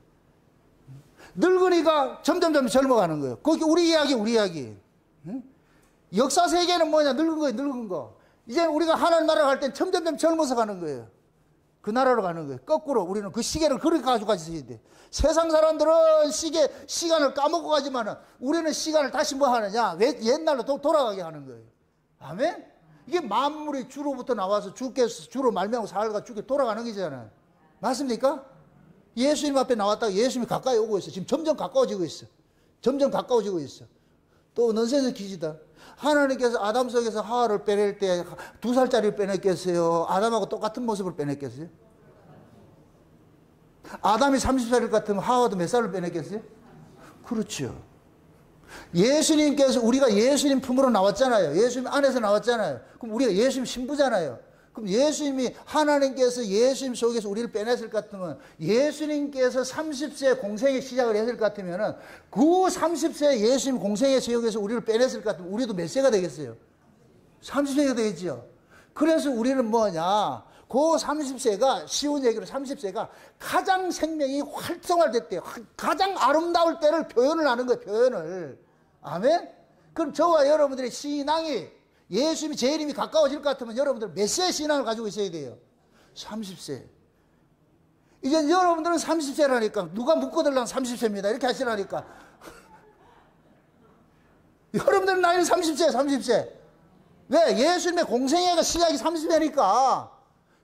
Speaker 1: 늙은이가 점점 젊어가는 거예요. 거기 우리 이야기. 응? 역사 세계는 뭐냐? 늙은 거예요, 늙은 거. 이제 우리가 하나님 나라 갈 땐 점점 젊어서 가는 거예요. 그 나라로 가는 거예요. 거꾸로 우리는 그 시계를 그렇게 가지고 가셔야 돼. 세상 사람들은 시간을 까먹고 가지만은 우리는 시간을 다시 뭐 하느냐? 왜 옛날로 돌아가게 하는 거예요. 아멘? 이게 만물이 주로부터 나와서 주로 말미암고 살다가 주께 돌아가는 거잖아요. 맞습니까? 예수님 앞에 나왔다가 예수님이 가까이 오고 있어. 지금 점점 가까워지고 있어. 점점 가까워지고 있어. 또 넌센스 퀴즈다. 하나님께서 아담 속에서 하와를 빼낼 때 2살짜리를 빼냈겠어요? 아담하고 똑같은 모습을 빼냈겠어요? 아담이 30살일 것 같으면 하와도 몇 살을 빼냈겠어요? 그렇죠. 예수님께서 우리가 예수님 품으로 나왔잖아요. 예수님 안에서 나왔잖아요. 그럼 우리가 예수님 신부잖아요. 그럼 예수님이 하나님께서 예수님 속에서 우리를 빼냈을 것 같으면 예수님께서 30세 공생의 시작을 했을 것 같으면 그 30세 예수님 공생의 지역에서 우리를 빼냈을 것 같으면 우리도 몇 세가 되겠어요? 30세가 되겠죠. 그래서 우리는 뭐냐? 그 30세가 쉬운 얘기로 30세가 가장 생명이 활성화됐대요. 가장 아름다울 때를 표현을 하는 거예요. 표현을. 아멘? 그럼 저와 여러분들의 신앙이 예수님이 제 이름이 가까워질 것 같으면 여러분들 몇 세의 신앙을 가지고 있어야 돼요? 30세. 이제 여러분들은 30세라니까 누가 묶어들라면 30세입니다. 이렇게 하시라니까. 여러분들은 나이는 30세. 왜? 예수님의 공생애가 시작이 30세니까.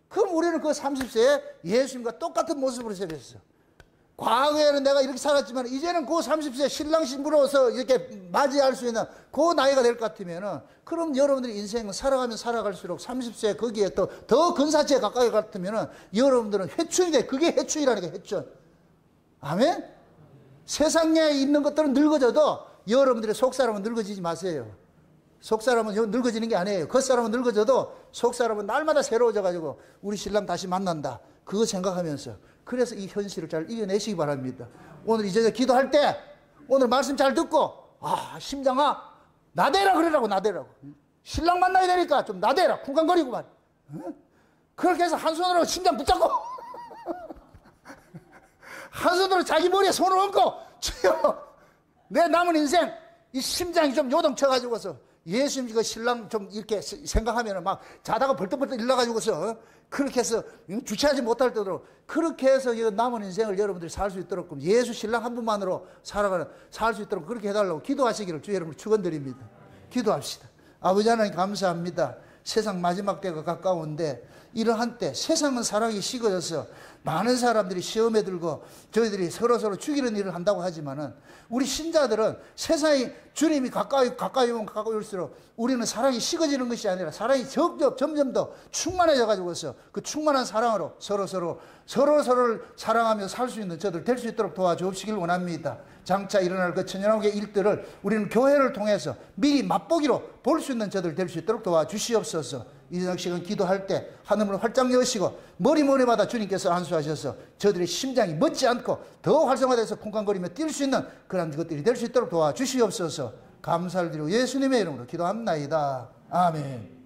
Speaker 1: 그럼 우리는 그 30세에 예수님과 똑같은 모습으로 세렸어. 과거에는 내가 이렇게 살았지만 이제는 그 30세 신랑 신부로서 이렇게 맞이할 수 있는 그 나이가 될 것 같으면은 그럼 여러분들의 인생은 살아가면 살아갈수록 30세 거기에 더 근사치에 가까이 같으면은 여러분들은 회춘이 돼. 그게 회춘이라는 게 회춘. 아멘? 세상에 있는 것들은 늙어져도 여러분들의 속사람은 늙어지지 마세요. 속사람은 늙어지는 게 아니에요. 겉사람은 늙어져도 속사람은 날마다 새로워져가지고 우리 신랑 다시 만난다. 그거 생각하면서 그래서 이 현실을 잘 이겨내시기 바랍니다. 오늘 이제 기도할 때 오늘 말씀 잘 듣고 심장아 나대라 그러라고 나대라고. 신랑 만나야 되니까 좀 나대라 쿵쾅거리고 말. 그렇게 해서 한 손으로 심장 붙잡고 한 손으로 자기 머리에 손을 얹고 주여 내 남은 인생 이 심장이 좀 요동쳐가지고서 예수님 그 신랑 좀 이렇게 생각하면 막 자다가 벌떡벌떡 일어나가지고서 그렇게 해서 주체하지 못할 때도 그렇게 해서 남은 인생을 여러분들이 살 수 있도록 예수 신랑 한 분만으로 살 수 있도록 그렇게 해달라고 기도하시기를 주 여러분 축원드립니다. 기도합시다. 아버지 하나님 감사합니다. 세상 마지막 때가 가까운데 이러한 때 세상은 사랑이 식어져서 많은 사람들이 시험에 들고 저희들이 서로 죽이는 일을 한다고 하지만은 우리 신자들은 세상이 주님이 가까이 오면 가까이 올수록 우리는 사랑이 식어지는 것이 아니라 사랑이 점점 더 충만해져 가지고서 그 충만한 사랑으로 서로를 사랑하며 살 수 있는 저들 될 수 있도록 도와주옵시길 원합니다. 장차 일어날 그 천연옥의 일들을 우리는 교회를 통해서 미리 맛보기로 볼 수 있는 저들 될 수 있도록 도와주시옵소서. 이 저녁 시간 기도할 때 하늘문을 활짝 여시고 머리마다 주님께서 안수하셔서 저들의 심장이 멎지 않고 더 활성화돼서 쿵쾅거리며 뛸 수 있는 그런 것들이 될 수 있도록 도와주시옵소서. 감사를 드리고 예수님의 이름으로 기도합나이다. 아멘.